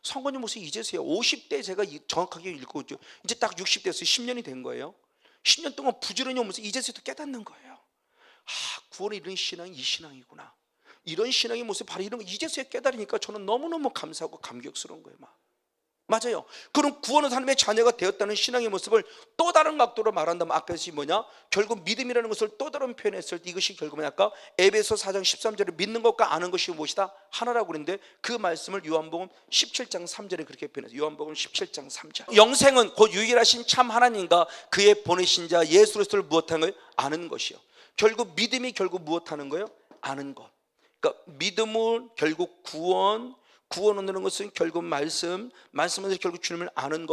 성건용 목사 이제서야 50대 제가 정확하게 읽고 있죠. 이제 딱 60대에서 10년이 된 거예요. 10년 동안 부지런히 오면서 이제서야 깨닫는 거예요. 구원에 이르는 신앙이 이 신앙이구나. 이런 신앙의 모습, 바로 이런 거 이제서야 깨달으니까 저는 너무너무 감사하고 감격스러운 거예요. 맞아요. 그럼 구원은 하나님의 자녀가 되었다는 신앙의 모습을 또 다른 각도로 말한다면 아까 것이 뭐냐? 결국 믿음이라는 것을 또 다른 표현했을 때 이것이 결국은 아까 에베소 4장 13절에 믿는 것과 아는 것이 무엇이다? 하나라고 그랬는데 그 말씀을 요한복음 17장 3절에 그렇게 표현했어요. 요한복음 17장 3절. 영생은 곧 유일하신 참 하나님과 그의 보내신 자 예수 그리스도를 무엇하는 거예요? 아는 것이요. 결국 믿음이 결국 무엇하는 거예요? 아는 것. 그러니까 믿음은 결국 구원 얻는 것은 결국 말씀에서 결국 주님을 아는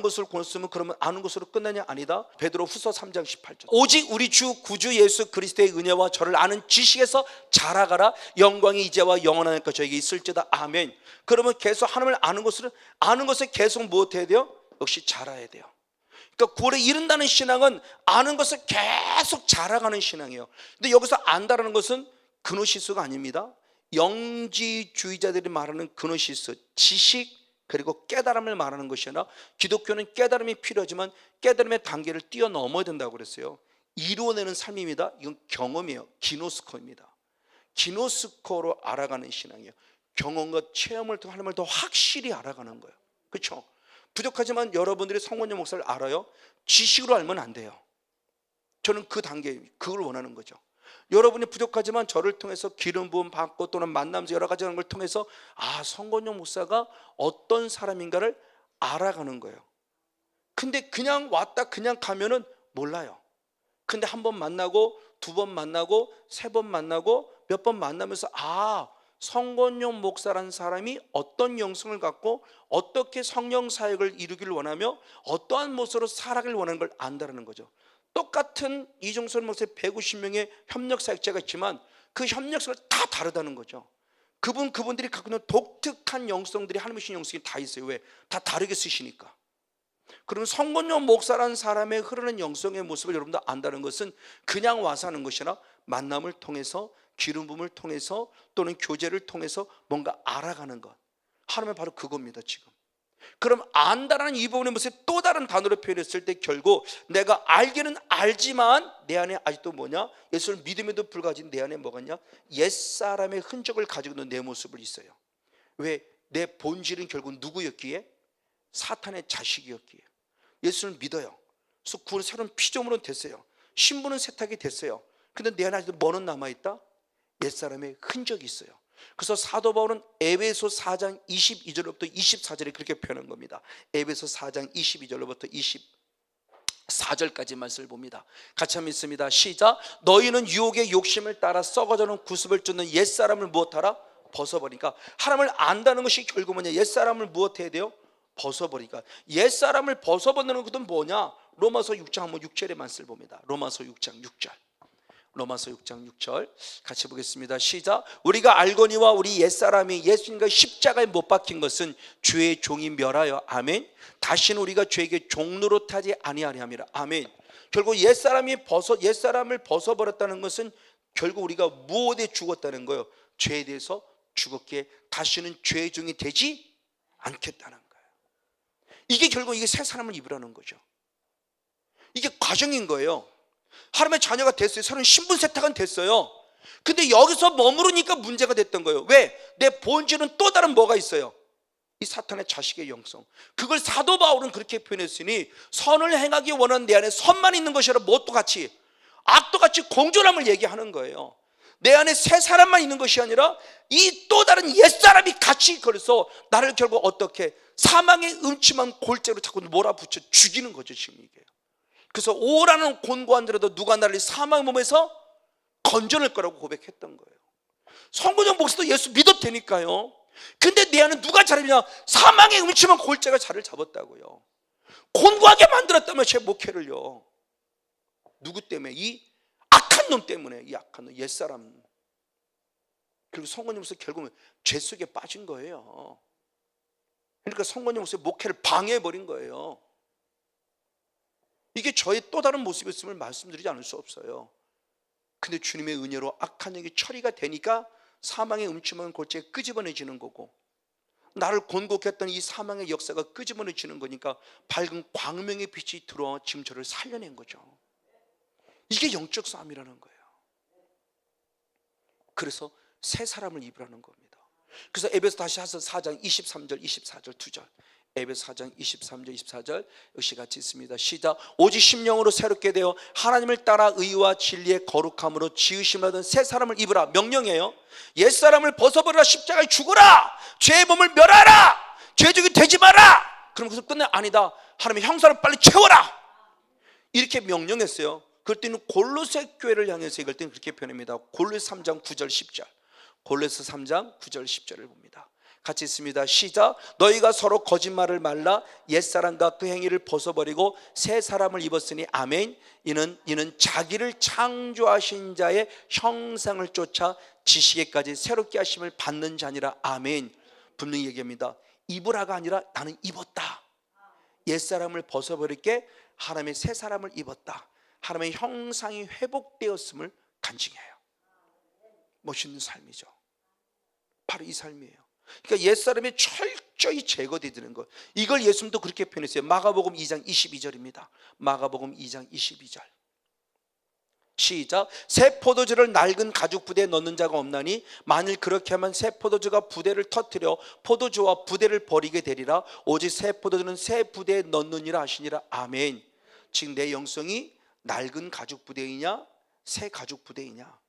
것을 구원했으면 그러면 아는 것으로 끝나냐? 아니다. 베드로후서 3장 18절. 오직 우리 주 구주 예수 그리스도의 은혜와 저를 아는 지식에서 자라가라. 영광이 이제와 영원한 것 저에게 있을지어다. 아멘. 그러면 계속 하나님을 아는 것을 계속 무엇해야 돼요? 역시 자라야 돼요. 그러니까 구원에 이른다는 신앙은 아는 것을 계속 자라가는 신앙이에요. 근데 여기서 안다라는 것은 그노시스가 아닙니다. 영지주의자들이 말하는 그노시스, 지식 그리고 깨달음을 말하는 것이 아니라 기독교는 깨달음이 필요하지만 깨달음의 단계를 뛰어넘어야 된다고 그랬어요. 이루어내는 삶입니다. 이건 경험이에요. 기노스코입니다. 기노스코로 알아가는 신앙이에요. 경험과 체험을 통해 하나님을 더 확실히 알아가는 거예요. 그렇죠? 부족하지만 여러분들이 성원여 목사를 알아요. 지식으로 알면 안 돼요. 저는 그 단계, 그걸 원하는 거죠. 여러분이 부족하지만 저를 통해서 기름 부음 받고 또는 만나면서 여러 가지 하는 걸 통해서 성건용 목사가 어떤 사람인가를 알아가는 거예요. 근데 그냥 왔다 그냥 가면은 몰라요. 근데 한 번 만나고 두 번 만나고 세 번 만나고 몇 번 만나면서 성건용 목사라는 사람이 어떤 영성을 갖고 어떻게 성령 사역을 이루기를 원하며 어떠한 모습으로 살아가길 원하는 걸 안다라는 거죠. 똑같은 이종선 목사의 150명의 협력 사역자가 있지만 그 협력사가 다 다르다는 거죠. 그분들이 갖고 있는 독특한 영성들이 하나님의 주신 영성이 다 있어요. 왜? 다 다르게 쓰시니까. 그러면 성건용 목사라는 사람의 흐르는 영성의 모습을 여러분들 안다는 것은 그냥 와서 하는 것이 아니라 만남을 통해서 기름 부음을 통해서 또는 교제를 통해서 뭔가 알아가는 것. 하나님은 바로 그겁니다. 지금 그럼 안다라는 이 부분의 모습 또 다른 단어로 표현했을 때 결국 내가 알기는 알지만 내 안에 아직도 뭐냐? 예수를 믿음에도 불구하고 내 안에 뭐가 있냐? 옛사람의 흔적을 가지고 있는 내 모습을 있어요. 왜? 내 본질은 결국 누구였기에? 사탄의 자식이었기에. 예수를 믿어요. 그래서 구원 새로운 피조물은 됐어요. 신분은 세탁이 됐어요. 근데 내 안에 아직도 뭐는 남아있다? 옛사람의 흔적이 있어요. 그래서 사도 바울은 에베소 4장 22절로부터 24절에 그렇게 표현한 겁니다. 에베소 4장 22절로부터 24절까지 말씀을 봅니다. 같이 한번 읽습니다. 시작. 너희는 유혹의 욕심을 따라 썩어져는 구습을 쫓는 옛사람을 무엇하라? 벗어버리니까. 하나님을 안다는 것이 결국 뭐냐? 옛사람을 무엇해야 돼요? 벗어버리니까. 옛사람을 벗어버리는 것은 뭐냐? 로마서 6장 한번 6절의 말씀을 봅니다. 로마서 6장 6절. 로마서 6장 6절 같이 보겠습니다. 시작. 우리가 알거니와 우리 옛사람이 예수님과 십자가에 못 박힌 것은 죄의 종이 멸하여 아멘. 다시는 우리가 죄에게 종로로 타지 아니하리 함이라. 아멘. 결국 옛사람을 벗어버렸다는 것은 결국 우리가 무엇에 죽었다는 거예요? 죄에 대해서 죽었기에 다시는 죄의 종이 되지 않겠다는 거예요. 이게 결국 이게 새 사람을 입으라는 거죠. 이게 과정인 거예요. 하나님의 자녀가 됐어요. 새로운 신분 세탁은 됐어요. 근데 여기서 머무르니까 문제가 됐던 거예요. 왜? 내 본질은 또 다른 뭐가 있어요? 이 사탄의 자식의 영성. 그걸 사도 바울은 그렇게 표현했으니 선을 행하기 원하는 내 안에 선만 있는 것이 아니라 무엇도 같이 악도 같이 공존함을 얘기하는 거예요. 내 안에 새 사람만 있는 것이 아니라 이 또 다른 옛사람이 같이 걸어서 나를 결국 어떻게 사망의 음침한 골짜기로 자꾸 몰아붙여 죽이는 거죠. 지금 이게. 그래서 오라는 곤고한들에도 누가 나를 사망의 몸에서 건져낼 거라고 고백했던 거예요. 성건용 목사도 예수 믿어도 되니까요. 근데 내 안은 누가 자르냐? 사망의 음침한 골짜가 자를 잡았다고요. 곤고하게 만들었다며 제 목회를요. 누구 때문에? 이 악한 놈 때문에. 이 악한 놈, 옛사람. 그리고 성건이 목사 결국은 죄 속에 빠진 거예요. 그러니까 성건이 목사 목회를 방해해버린 거예요. 이게 저의 또 다른 모습이었음을 말씀드리지 않을 수 없어요. 근데 주님의 은혜로 악한 영이 처리가 되니까 사망의 음침한 골짜기가 끄집어내지는 거고, 나를 곤고케 했던 이 사망의 역사가 끄집어내지는 거니까 밝은 광명의 빛이 들어와 지금 저를 살려낸 거죠. 이게 영적 싸움이라는 거예요. 그래서 새 사람을 입으라는 겁니다. 그래서 에베소 다시 하서 4장 23절 24절 2절, 에베소 4장 23절 24절 역시 같이 있습니다. 시작. 오직 심령으로 새롭게 되어 하나님을 따라 의와 진리의 거룩함으로 지으심 받은 새 사람을 입으라. 명령이에요. 옛사람을 벗어버려라. 십자가에 죽어라. 죄의 몸을 멸하라. 죄족이 되지 마라. 그럼 그래서 끝내? 아니다. 하나님의 형상을 빨리 채워라. 이렇게 명령했어요. 그럴 때는 골로새 교회를 향해서 이걸 때는 그렇게 표현합니다. 골로새 3장 9절 10절, 골로새 3장 9절 10절을 봅니다. 같이 있습니다. 시작. 너희가 서로 거짓말을 말라. 옛사람과 그 행위를 벗어버리고 새 사람을 입었으니 아멘. 이는 자기를 창조하신 자의 형상을 쫓아 지식에까지 새롭게 하심을 받는 자니라. 아멘. 분명히 얘기합니다. 입으라가 아니라 나는 입었다. 옛사람을 벗어버릴게 하나님의 새 사람을 입었다. 하나님의 형상이 회복되었음을 간증해요. 멋있는 삶이죠. 바로 이 삶이에요. 그러니까 옛사람이 철저히 제거되는 것, 이걸 예수님도 그렇게 표현했어요. 마가복음 2장 22절입니다. 마가복음 2장 22절. 시작. 새 포도주를 낡은 가죽 부대에 넣는 자가 없나니 만일 그렇게 하면 새 포도주가 부대를 터뜨려 포도주와 부대를 버리게 되리라. 오직 새 포도주는 새 부대에 넣느니라 하시니라. 아멘. 지금 내 영성이 낡은 가죽 부대이냐 새 가죽 부대이냐?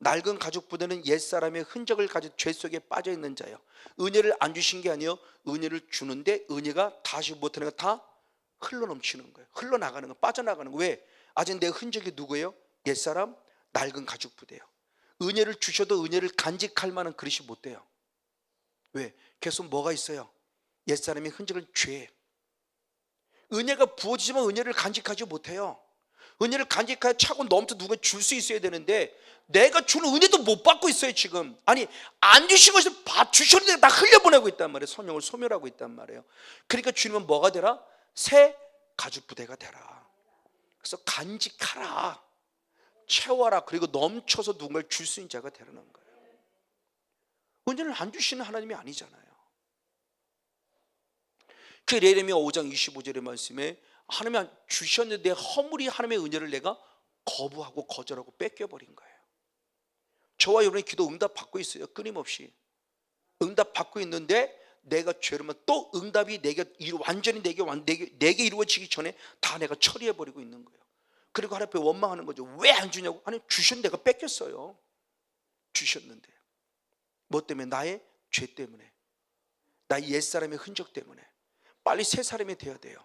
낡은 가죽 부대는 옛사람의 흔적을 가진 죄 속에 빠져 있는 자예요. 은혜를 안 주신 게 아니에요. 은혜를 주는데 은혜가 다시 못하는 거 다 흘러넘치는 거예요. 흘러나가는 거, 빠져나가는 거. 왜? 아직 내 흔적이 누구예요? 옛사람, 낡은 가죽 부대예요. 은혜를 주셔도 은혜를 간직할 만한 그릇이 못 돼요. 왜? 계속 뭐가 있어요? 옛사람의 흔적은 죄. 은혜가 부어지지만 은혜를 간직하지 못해요. 은혜를 간직하여 차고 넘쳐 누가 줄 수 있어야 되는데 내가 주는 은혜도 못 받고 있어요 지금. 아니 안 주신 것을 주셨는데 다 흘려보내고 있단 말이에요. 성령을 소멸하고 있단 말이에요. 그러니까 주님은 뭐가 되라? 새 가죽 부대가 되라. 그래서 간직하라, 채워라, 그리고 넘쳐서 누군가를 줄 수 있는 자가 되라는 거예요. 은혜를 안 주시는 하나님이 아니잖아요. 그 예레미야 5장 25절의 말씀에 하나님이 주셨는데 허물이 하나님의 은혜를 내가 거부하고 거절하고 뺏겨버린 거예요. 저와 여러분의 기도 응답 받고 있어요. 끊임없이 응답 받고 있는데 내가 죄로만 또 응답이 완전히 내게 이루어지기 전에 다 내가 처리해버리고 있는 거예요. 그리고 하나님 앞에 원망하는 거죠. 왜 안 주냐고. 아니 주셨는데 내가 뺏겼어요. 주셨는데 뭐 때문에? 나의 죄 때문에, 나의 옛사람의 흔적 때문에. 빨리 새 사람이 돼야 돼요.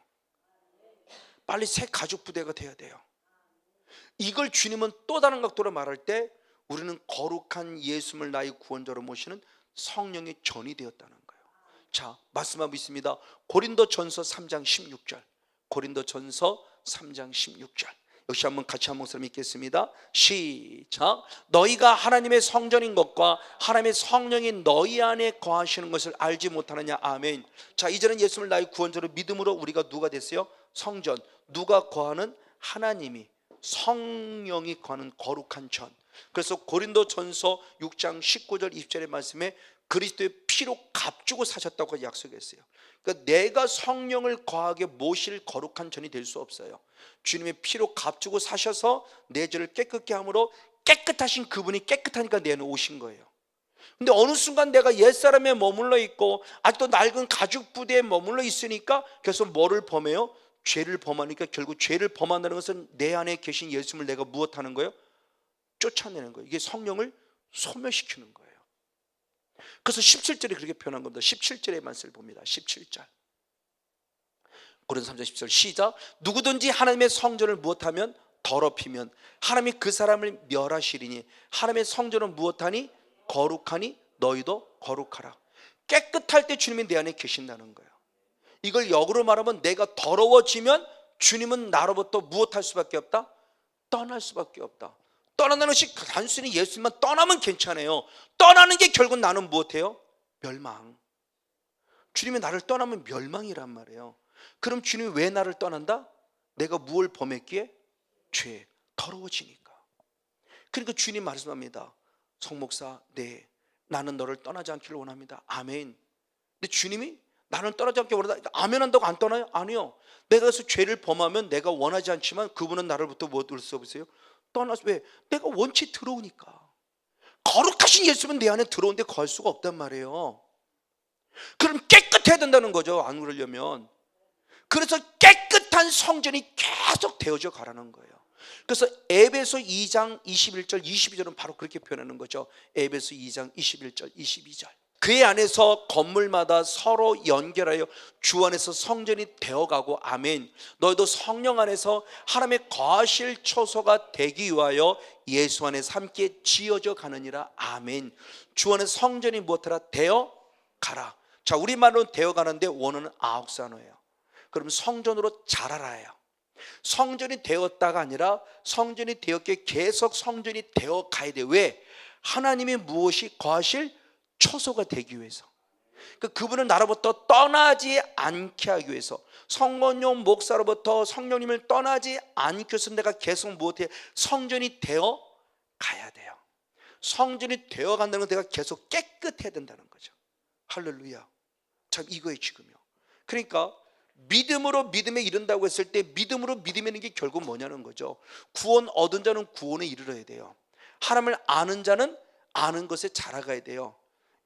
빨리 새 가죽 부대가 돼야 돼요. 이걸 주님은 또 다른 각도로 말할 때 우리는 거룩한 예수님을 나의 구원자로 모시는 성령의 전이 되었다는 거예요. 자, 말씀하고 있습니다. 고린도전서 3장 16절. 고린도전서 3장 16절. 역시 한번 같이 한 목소리 읽겠습니다. 시작. 너희가 하나님의 성전인 것과 하나님의 성령이 너희 안에 거하시는 것을 알지 못하느냐. 아멘. 자, 이제는 예수님을 나의 구원자로 믿음으로 우리가 누가 됐어요? 성전. 누가 거하는? 하나님이, 성령이 거하는 거룩한 전. 그래서 고린도전서 6장 19절 20절의 말씀에 그리스도의 피로 값주고 사셨다고 약속했어요. 그러니까 내가 성령을 거하게 모실 거룩한 전이 될 수 없어요. 주님의 피로 값주고 사셔서 내 죄를 깨끗게 함으로 깨끗하신 그분이 깨끗하니까 내 안에 오신 거예요. 근데 어느 순간 내가 옛사람에 머물러 있고 아직도 낡은 가죽 부대에 머물러 있으니까 계속 뭐를 범해요? 죄를 범하니까 결국 죄를 범한다는 것은 내 안에 계신 예수님을 내가 무엇하는 거예요? 쫓아내는 거예요. 이게 성령을 소멸시키는 거예요. 그래서 17절에 그렇게 표현한 겁니다. 17절의 말씀을 봅니다. 17절. 고린도서 3장 10절 시작. 누구든지 하나님의 성전을 무엇하면? 더럽히면 하나님이 그 사람을 멸하시리니 하나님의 성전은 무엇하니? 거룩하니 너희도 거룩하라. 깨끗할 때 주님이 내 안에 계신다는 거예요. 이걸 역으로 말하면 내가 더러워지면 주님은 나로부터 무엇할 수밖에 없다? 떠날 수밖에 없다. 떠난다는 것이 단순히 예수님만 떠나면 괜찮아요. 떠나는 게 결국 나는 무엇해요? 멸망. 주님이 나를 떠나면 멸망이란 말이에요. 그럼 주님이 왜 나를 떠난다? 내가 무엇을 범했기에? 죄, 더러워지니까. 그러니까 주님 말씀합니다. 송 목사, 네, 나는 너를 떠나지 않기를 원합니다. 아멘. 근데 주님이 나는 떠나지 않기 원한다. 아멘 한다고 안 떠나요? 아니요. 내가 그래서 죄를 범하면 내가 원하지 않지만 그분은 나를부터 뭐 할 수 없어요? 떠나서 왜? 내가 원치 들어오니까. 거룩하신 예수님은 내 안에 들어오는데 거할 수가 없단 말이에요. 그럼 깨끗해야 된다는 거죠. 안 그러려면. 그래서 깨끗한 성전이 계속 되어져 가라는 거예요. 그래서 에베소 2장 21절 22절은 바로 그렇게 표현하는 거죠. 에베소 2장 21절 22절. 그의 안에서 건물마다 서로 연결하여 주 안에서 성전이 되어가고 아멘. 너희도 성령 안에서 하나님의 거하실 처소가 되기 위하여 예수 안에서 함께 지어져 가느니라 아멘. 주 안에 성전이 무엇하라? 되어가라. 자, 우리말로 되어가는데 원어는 아옥산어예요. 그럼 성전으로 자라라예요. 성전이 되었다가 아니라 성전이 되었기에 계속 성전이 되어가야 돼요. 왜? 하나님이 무엇이 거하실 처소가 되기 위해서. 그분은 나로부터 떠나지 않게 하기 위해서, 성건용 목사로부터 성령님을 떠나지 않기 위해서 내가 계속 무엇해? 성전이 되어 가야 돼요. 성전이 되어 간다는 건 내가 계속 깨끗해야 된다는 거죠. 할렐루야. 참 이거에 지금요. 그러니까 믿음으로 믿음에 이른다고 했을 때 믿음으로 믿음에 이르는 게 결국 뭐냐는 거죠. 구원 얻은 자는 구원에 이르러야 돼요. 하나님을 아는 자는 아는 것에 자라가야 돼요.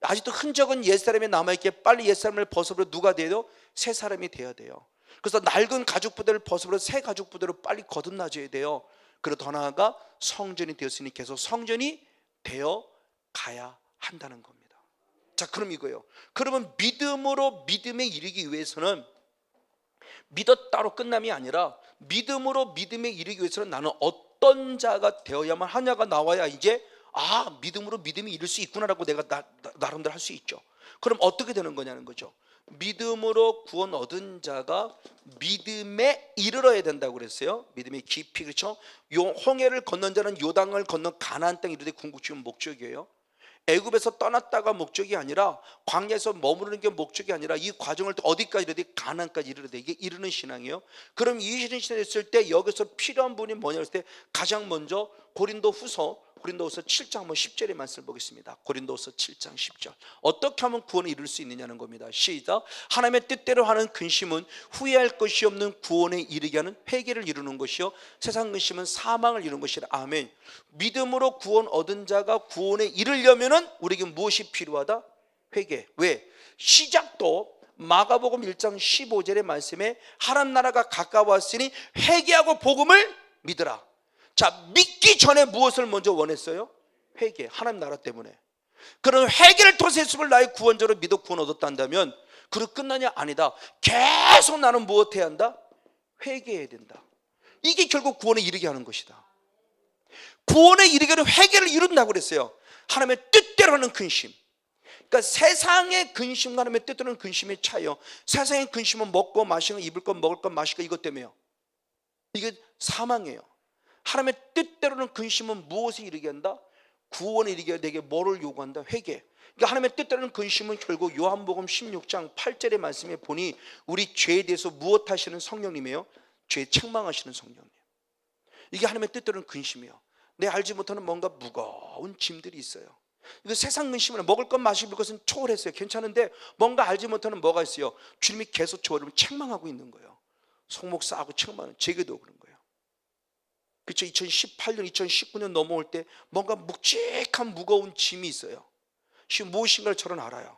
아직도 흔적은 옛사람이 남아있기에 빨리 옛사람을 벗어버려 누가 돼요? 새 사람이 돼야 돼요. 그래서 낡은 가죽 부대를 벗어버려 새 가죽 부대로 빨리 거듭나줘야 돼요. 그리고 더 나아가 성전이 되었으니 계속 성전이 되어 가야 한다는 겁니다. 자, 그럼 이거예요. 그러면 믿음으로 믿음에 이르기 위해서는 믿었다로 끝남이 아니라 믿음으로 믿음에 이르기 위해서는 나는 어떤 자가 되어야만 하냐가 나와야 이제 믿음으로 믿음이 이룰 수 있구나라고 내가 나름대로 할 수 있죠. 그럼 어떻게 되는 거냐는 거죠. 믿음으로 구원 얻은 자가 믿음에 이르러야 된다고 그랬어요. 믿음의 깊이, 그렇죠? 홍해를 건넌 자는 요단강을 건넌 가나안 땅에 이르되 궁극지은 목적이에요. 애굽에서 떠났다가 목적이 아니라 광야에서 머무르는 게 목적이 아니라 이 과정을 또 어디까지 이르되 가나안까지 이르되 이게 이르는 신앙이에요. 그럼 이 이르는 신앙이 있을 때 여기서 필요한 분이 뭐냐 했을 때 가장 먼저 고린도후서 7장 한번 10절의 말씀을 보겠습니다. 고린도후서 7장 10절. 어떻게 하면 구원을 이룰 수 있느냐는 겁니다. 시작. 하나님의 뜻대로 하는 근심은 후회할 것이 없는 구원에 이르게 하는 회개를 이루는 것이요 세상 근심은 사망을 이루는 것이라. 아멘. 믿음으로 구원 얻은 자가 구원에 이르려면은 우리에게 무엇이 필요하다? 회개. 왜? 시작도 마가복음 1장 15절의 말씀에 하나님 나라가 가까웠으니 회개하고 복음을 믿으라. 자, 믿기 전에 무엇을 먼저 원했어요? 회개, 하나님 나라 때문에. 그럼 회개를 통해서 예수를 나의 구원자로 믿어 구원 얻었다면 그리고 끝나냐? 아니다. 계속 나는 무엇해야 한다? 회개해야 된다. 이게 결국 구원에 이르게 하는 것이다. 구원에 이르게 하는 회개를 이룬다고 그랬어요. 하나님의 뜻대로 하는 근심. 그러니까 세상의 근심과 하나님의 뜻대로 하는 근심의 차이요. 세상의 근심은 먹고 마시는 거, 입을 것, 먹을 것, 마실 것 이것 때문에요. 이게 사망이에요. 하나님의 뜻대로는 근심은 무엇에 이르게 한다? 구원에 이르게 내게 뭐를 요구한다? 회개. 그러니까 하나님의 뜻대로는 근심은 결국 요한복음 16장 8절의 말씀에 보니 우리 죄에 대해서 무엇 하시는 성령님이에요? 죄 책망하시는 성령님. 이게 하나님의 뜻대로는 근심이에요. 내 알지 못하는 뭔가 무거운 짐들이 있어요. 이거 세상 근심은 먹을 것 마실 것은 초월했어요. 괜찮은데 뭔가 알지 못하는 뭐가 있어요. 주님이 계속 저를 책망하고 있는 거예요. 송목사하고 책망하는 제게도 그런 거예요. 그렇죠. 2018년, 2019년 넘어올 때 뭔가 묵직한 무거운 짐이 있어요. 무엇인가를 저는 알아요.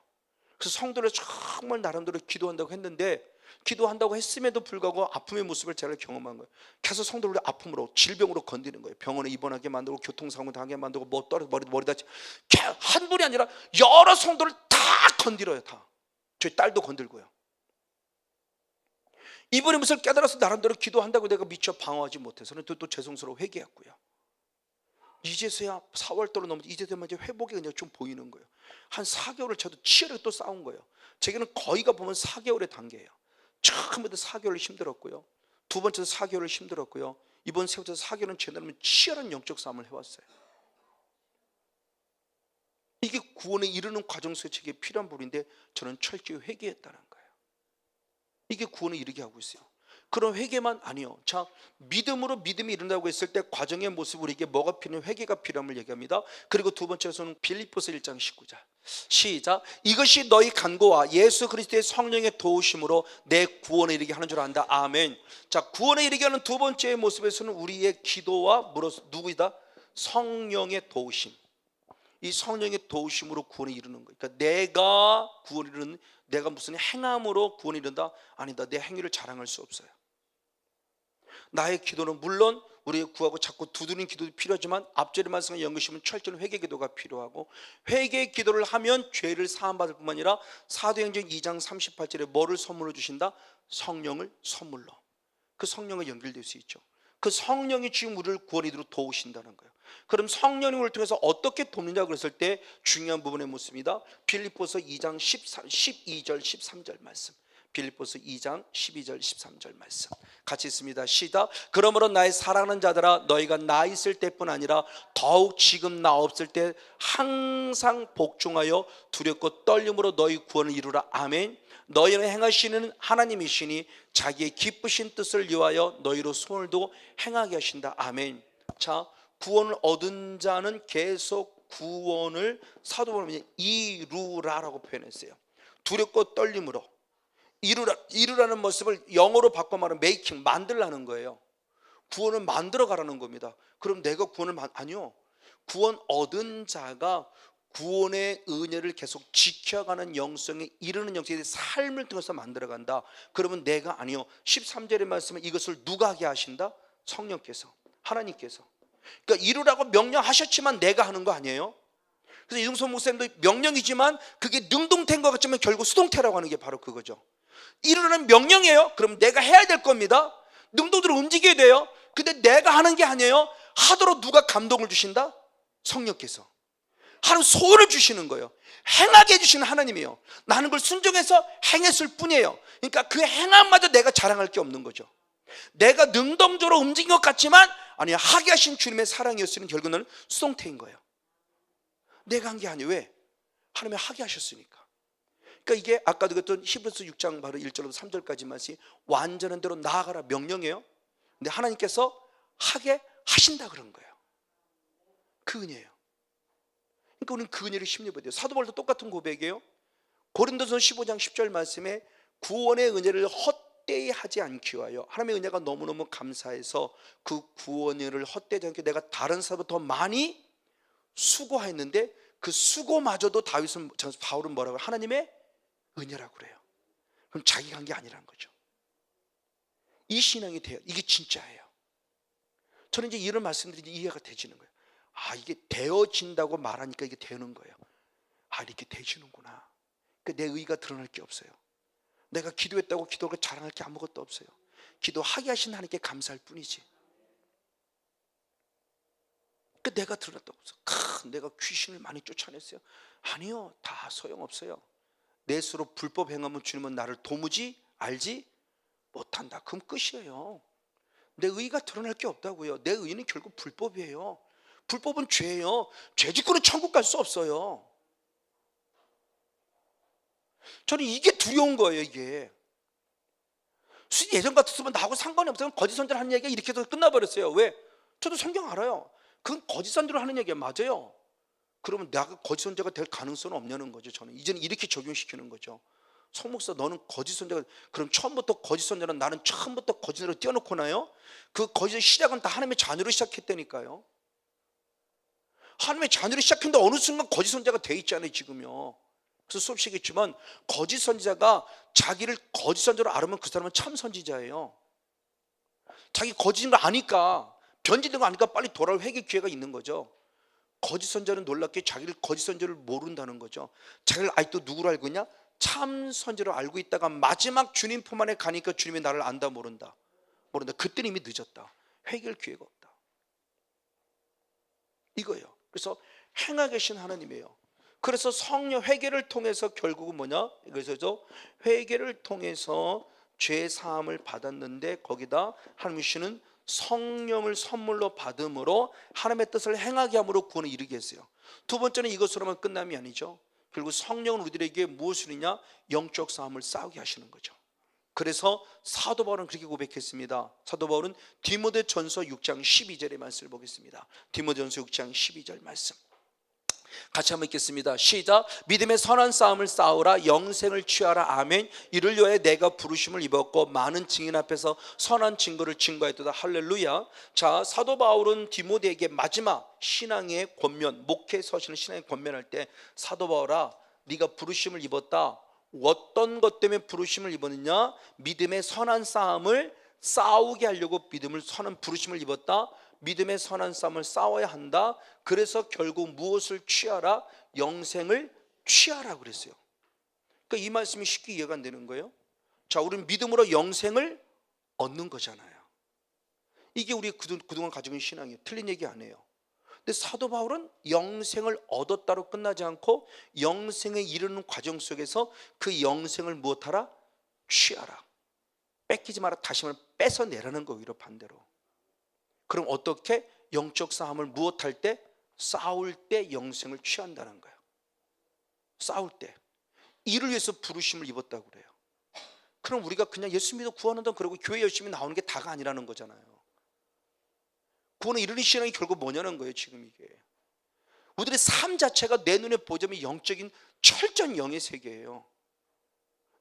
그래서 성도를 정말 나름대로 기도한다고 했는데 기도한다고 했음에도 불구하고 아픔의 모습을 제가 경험한 거예요. 계속 성도를 아픔으로 질병으로 건드리는 거예요. 병원에 입원하게 만들고 교통사고 당하게 만들고 뭐 떨어져 머리 다치 한 분이 아니라 여러 성도를 다 건드려요. 다. 저희 딸도 건들고요. 이분의 모습을 깨달아서 나름대로 기도한다고 내가 미처 방어하지 못해서는 또 죄송스러워 회개했고요. 이제서야 4월달로 넘어서 이제서야 이제 회복이 그냥 좀 보이는 거예요. 한 4개월을 저도 치열하게 또 싸운 거예요. 제게는 거의가 보면 4개월의 단계예요. 처음부터 4개월 힘들었고요. 두 번째도 4개월 힘들었고요. 이번 세 번째 4개월은 제대로 치열한 영적 싸움을 해왔어요. 이게 구원에 이르는 과정 속에 제게 필요한 부분인데 저는 철저히 회개했다는 거예요. 이게 구원에 이르게 하고 있어요. 그런 회개만 아니요. 자, 믿음으로 믿음이 이른다고 했을 때 과정의 모습, 우리에게 뭐가 필요한, 회개가 필요함을 얘기합니다. 그리고 두 번째로서는 빌립보서 1장 19절 시작. 이것이 너희 간구와 예수 그리스도의 성령의 도우심으로 내 구원에 이르게 하는 줄 안다. 아멘. 자, 구원에 이르게 하는 두 번째의 모습에서는 우리의 기도와 누구이다? 성령의 도우심. 이 성령의 도우심으로 구원에 이르는 거예요. 그러니까 내가 구원에 이르는, 내가 무슨 행함으로 구원에 이른다? 아니다. 내 행위를 자랑할 수 없어요. 나의 기도는 물론 우리가 구하고 자꾸 두드리는 기도도 필요하지만 앞절의 말씀과 연결시키면 철저한 회개 기도가 필요하고, 회개 기도를 하면 죄를 사함받을 뿐만 아니라 사도행전 2장 38절에 뭐를 선물로 주신다? 성령을 선물로. 그 성령과 연결될 수 있죠. 그 성령이 지금 우리를 구원에 이르도록 도우신다는 거예요. 그럼 성령이 우리를 통해서 어떻게 돕느냐 그랬을 때 중요한 부분의 모습입니다. 빌립보서 2장 12절 13절 말씀. 빌립보서 2장 12절 13절 말씀 같이 있습니다. 시작. 그러므로 나의 사랑하는 자들아, 너희가 나 있을 때뿐 아니라 더욱 지금 나 없을 때 항상 복종하여 두렵고 떨림으로 너희 구원을 이루라. 아멘. 너희는 행하시는 하나님이시니 자기의 기쁘신 뜻을 위하여 너희로 손을 두고 행하게 하신다. 아멘. 자, 구원을 얻은 자는 계속 구원을 사도 바울은 이루라라고 표현했어요. 두렵고 떨림으로 이루라는 모습을 영어로 바꿔 말하면 making, 만들라는 거예요. 구원을 만들어 가라는 겁니다. 그럼 내가 구원을 아니요. 구원 얻은 자가 구원의 은혜를 계속 지켜가는 영성에 이르는 영성의 삶을 통해서 만들어간다. 그러면 내가 아니요. 13절의 말씀은 이것을 누가 하게 하신다? 성령께서, 하나님께서. 그러니까 이루라고 명령하셨지만 내가 하는 거 아니에요. 그래서 이동섭 목사님도 명령이지만 그게 능동태인 것 같지만 결국 수동태라고 하는 게 바로 그거죠. 이루라는 명령이에요. 그럼 내가 해야 될 겁니다. 능동적으로 움직여야 돼요. 근데 내가 하는 게 아니에요. 하도록 누가 감동을 주신다? 성령께서. 하나님 소원을 주시는 거예요. 행하게 해주시는 하나님이에요. 나는 그걸 순종해서 행했을 뿐이에요. 그러니까 그 행함마저 내가 자랑할 게 없는 거죠. 내가 능동적으로 움직인 것 같지만 아니, 하게 하신 주님의 사랑이었으니 결국은 수동태인 거예요. 내가 한 게 아니에요. 왜? 하나님이 하게 하셨으니까. 그러니까 이게 아까도 그랬던 히브리서 6장 바로 1절부터 3절까지 말씀이 완전한 대로 나아가라 명령이에요. 근데 하나님께서 하게 하신다 그런 거예요. 그 은혜예요. 그러니까 우리는 그 은혜를 힘입어야 돼요. 사도 바울도 똑같은 고백이에요. 고린도서 15장 10절 말씀에 구원의 은혜를 헛되이 하지 않기 위하여, 하나님의 은혜가 너무너무 감사해서 그 구원을 헛되지 않게 내가 다른 사람보다 더 많이 수고했는데 그 수고마저도 바울은 뭐라고 해요? 하나님의 은혜라고 그래요. 그럼 자기가 한 게 아니라는 거죠. 이 신앙이 돼요. 이게 진짜예요. 저는 이제 이런 말씀들이 이해가 되지는 거예요. 아, 이게 되어진다고 말하니까 이게 되는 거예요. 아, 이렇게 되지는구나. 그러니까 내 의의가 드러날 게 없어요. 내가 기도했다고 기도가 자랑할 게 아무것도 없어요. 기도하게 하신 하나님께 감사할 뿐이지. 그러니까 내가 드러났다고 해서 내가 귀신을 많이 쫓아냈어요. 아니요, 다 소용없어요. 내 스스로 불법 행하면 주님은 나를 도무지 알지 못한다. 그럼 끝이에요. 내 의의가 드러날 게 없다고요. 내 의의는 결국 불법이에요. 불법은 죄예요. 죄 짓고는 천국 갈 수 없어요. 저는 이게 두려운 거예요. 이게 예전 같았으면 나하고 상관이 없어요. 거짓 선전을 하는 얘기가 이렇게 해서 끝나버렸어요. 왜? 저도 성경 알아요. 그건 거짓 선전을 하는 얘기가 맞아요. 그러면 내가 거짓 선자가 될 가능성은 없냐는 거죠. 저는 이제는 이렇게 적용시키는 거죠. 송 목사, 너는 거짓 선자가, 그럼 처음부터 거짓 선자는 나는 처음부터 거짓으로 띄워놓고 나요. 그 거짓의 시작은 다 하나님의 자녀로 시작했다니까요. 하나님의 자녀로 시작했는데 어느 순간 거짓 선자가 돼 있잖아요, 지금요. 그래서 수업 시겠지만 거짓 선지자가 자기를 거짓 선자로 알으면 그 사람은 참 선지자예요. 자기 거짓인 걸 아니까, 변질된 거 아니까 빨리 돌아올 회개 기회가 있는 거죠. 거짓 선자는 놀랍게 자기를 거짓 선자를 모른다는 거죠. 자기를 아직도 누구로 알고 있냐? 참 선지자로 알고 있다가 마지막 주님 품 안에 가니까 주님이 나를 안다 모른다. 그때는 이미 늦었다. 회개할 기회가 없다. 이거예요. 그래서 행하 계신 하나님이에요. 그래서 성령 회개를 통해서 결국은 뭐냐? 그래서 회개를 통해서 죄 사함을 받았는데 거기다 하나님 주시는 성령을 선물로 받음으로 하나님의 뜻을 행하게 함으로 구원을 이루게 했어요. 두 번째는 이것으로만 끝남이 아니죠. 결국 성령은 우리들에게 무엇을 이냐? 영적 싸움을 싸우게 하시는 거죠. 그래서 사도 바울은 그렇게 고백했습니다. 사도 바울은 디모데전서 6장 12절의 말씀을 보겠습니다. 디모데전서 6장 12절 말씀 같이 한번 읽겠습니다. 시작. 믿음의 선한 싸움을 싸우라. 영생을 취하라. 아멘. 이를 위하여 내가 부르심을 입었고 많은 증인 앞에서 선한 증거를 증거했도다. 할렐루야. 자, 사도 바울은 디모데에게 마지막 신앙의 권면, 목회 서시는 신앙의 권면할 때 사도 바울아, 네가 부르심을 입었다. 어떤 것 때문에 부르심을 입었느냐? 믿음의 선한 싸움을 싸우게 하려고 믿음을 선한 부르심을 입었다. 믿음의 선한 싸움을 싸워야 한다. 그래서 결국 무엇을 취하라? 영생을 취하라 그랬어요. 그러니까 이 말씀이 쉽게 이해가 안 되는 거예요. 자, 우리는 믿음으로 영생을 얻는 거잖아요. 이게 우리 그동안 가지고 있는 신앙이에요. 틀린 얘기 안 해요. 근데 사도 바울은 영생을 얻었다로 끝나지 않고 영생에 이르는 과정 속에서 그 영생을 무엇하라? 취하라. 뺏기지 마라. 다시 말하면 뺏어내라는 거. 오히려 반대로. 그럼 어떻게? 영적 싸움을 무엇할 때? 싸울 때 영생을 취한다는 거예요. 싸울 때. 이를 위해서 부르심을 입었다고 그래요. 그럼 우리가 그냥 예수 믿어 구원한다 그러고 교회 열심히 나오는 게 다가 아니라는 거잖아요. 구원에 이르는 신앙이 결국 뭐냐는 거예요. 지금 이게 우리들의 삶 자체가 내 눈에 보자면 영적인 철저한 영의 세계예요.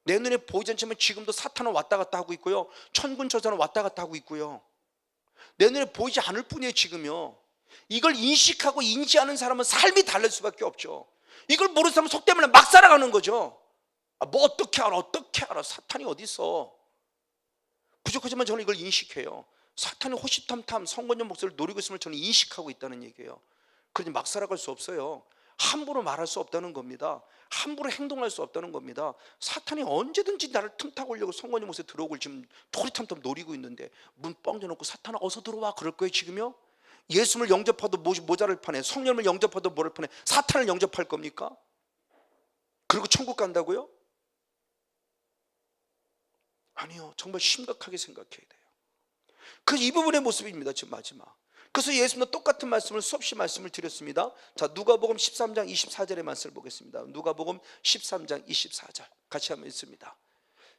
내 눈에 보이지 않지만 지금도 사탄은 왔다 갔다 하고 있고요, 천군천사는 왔다 갔다 하고 있고요. 내 눈에 보이지 않을 뿐이에요. 지금요. 이걸 인식하고 인지하는 사람은 삶이 다를 수밖에 없죠. 이걸 모르는 사람은 속 때문에 막 살아가는 거죠. 뭐 어떻게 알아? 어떻게 알아? 사탄이 어디 있어? 부족하지만 저는 이걸 인식해요. 사탄이 호시탐탐 성건전 목사를 노리고 있음을 저는 인식하고 있다는 얘기예요. 그러니 막 살아갈 수 없어요. 함부로 말할 수 없다는 겁니다. 함부로 행동할 수 없다는 겁니다. 사탄이 언제든지 나를 틈타고 오려고 성건전 목사에 들어오길 지금 토리탐탐 노리고 있는데 문 뻥 열어놓고 사탄아 어서 들어와 그럴 거예요. 지금요. 예수를 영접하도 모자를 파네, 성령을 영접하도 뭐를 파네, 사탄을 영접할 겁니까? 그리고 천국 간다고요? 아니요. 정말 심각하게 생각해야 돼요. 그 이 부분의 모습입니다. 지금 마지막. 그래서 예수님도 똑같은 말씀을 수없이 말씀을 드렸습니다. 자, 누가복음 13장 24절의 말씀을 보겠습니다. 누가복음 13장 24절 같이 한번 읽습니다.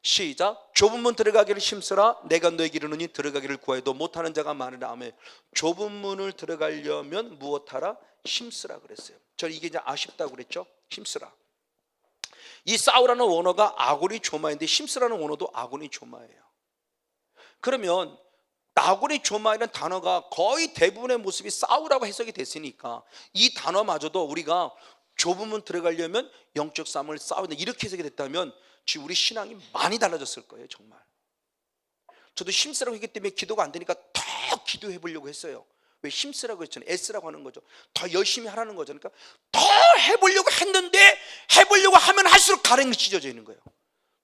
시작. 좁은 문 들어가기를 힘쓰라. 내가 너에게 이르노니 들어가기를 구하여도 못하는 자가 많으라. 아멘. 좁은 문을 들어가려면 무엇하라? 힘쓰라 그랬어요. 저는 이게 이제 아쉽다고 그랬죠. 힘쓰라. 이 싸우라는 원어가 아고니 조마인데 힘쓰라는 원어도 아고니 조마예요. 그러면 아고니 조마이라는 단어가 거의 대부분의 모습이 싸우라고 해석이 됐으니까 이 단어마저도 우리가 좁은 문 들어가려면 영적 싸움을 싸우는 이렇게 해석이 됐다면 지금 우리 신앙이 많이 달라졌을 거예요. 정말. 저도 힘쓰라고 했기 때문에 기도가 안 되니까 더 기도해 보려고 했어요. 왜? 힘쓰라고 했잖아요. 애쓰라고 하는 거죠. 더 열심히 하라는 거죠. 그러니까 더 해보려고 했는데 해보려고 하면 할수록 가랭이 찢어져 있는 거예요.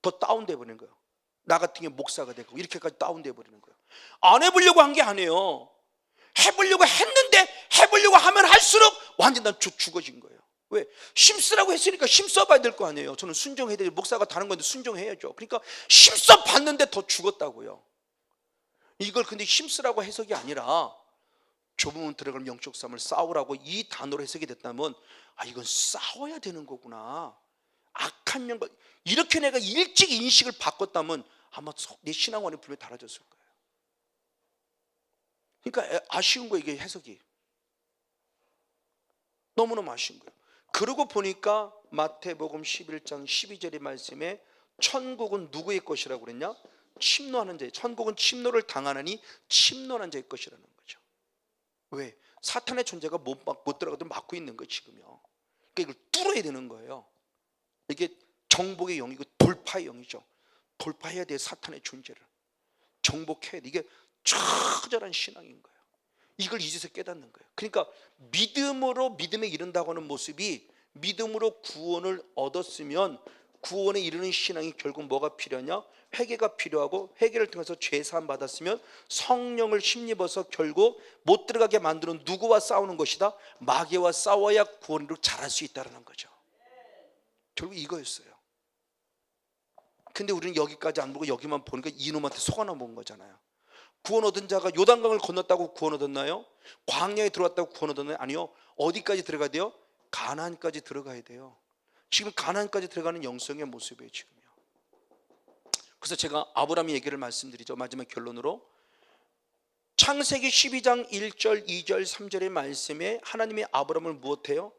더 다운돼 버리는 거예요. 나 같은 게 목사가 되고 이렇게까지 다운돼 버리는 거예요. 안 해보려고 한 게 아니에요. 해보려고 했는데 해보려고 하면 할수록 완전 난 죽어진 거예요. 왜? 힘쓰라고 했으니까 힘써봐야 될 거 아니에요. 저는 순종해야 돼요. 목사가 다른 건데 순종해야죠. 그러니까 힘써봤는데 더 죽었다고요. 이걸 근데 힘쓰라고 해석이 아니라 좁은 문 들어가면 영적 싸움을 싸우라고 이 단어로 해석이 됐다면 아, 이건 싸워야 되는 거구나. 악한 영과 이렇게 내가 일찍 인식을 바꿨다면 아마 내 신앙관이 분명히 달라졌을 거예요. 그러니까 아쉬운 거예요. 이게 해석이 너무너무 아쉬운 거예요. 그러고 보니까 마태복음 11장 12절의 말씀에 천국은 누구의 것이라고 그랬냐? 침노하는 자의, 천국은 침노를 당하느니 침노하는 자의 것이라는 거죠. 왜? 사탄의 존재가 못 들어가도 막고 있는 거예요. 지금요. 그러니까 이걸 뚫어야 되는 거예요. 이게 정복의 영이고 돌파의 영이죠. 돌파해야 돼요. 사탄의 존재를 정복해야 돼. 이게 처절한 신앙인 거예요. 이걸 이제서 깨닫는 거예요. 그러니까 믿음으로 믿음에 이른다고 하는 모습이 믿음으로 구원을 얻었으면 구원에 이르는 신앙이 결국 뭐가 필요하냐? 회개가 필요하고, 회개를 통해서 죄사함 받았으면 성령을 힘입어서 결국 못 들어가게 만드는 누구와 싸우는 것이다? 마귀와 싸워야 구원으로 자랄 수 있다는 거죠. 결국 이거였어요. 근데 우리는 여기까지 안 보고 여기만 보니까 이놈한테 속아나 본 거잖아요. 구원 얻은 자가 요단강을 건넜다고 구원 얻었나요? 광야에 들어왔다고 구원 얻었나요? 아니요. 어디까지 들어가야 돼요? 가나안까지 들어가야 돼요. 지금 가나안까지 들어가는 영성의 모습이에요, 지금요. 그래서 제가 아브라함 얘기를 말씀드리죠. 마지막 결론으로 창세기 12장 1절, 2절, 3절의 말씀에 하나님이 아브라함을 무엇해요?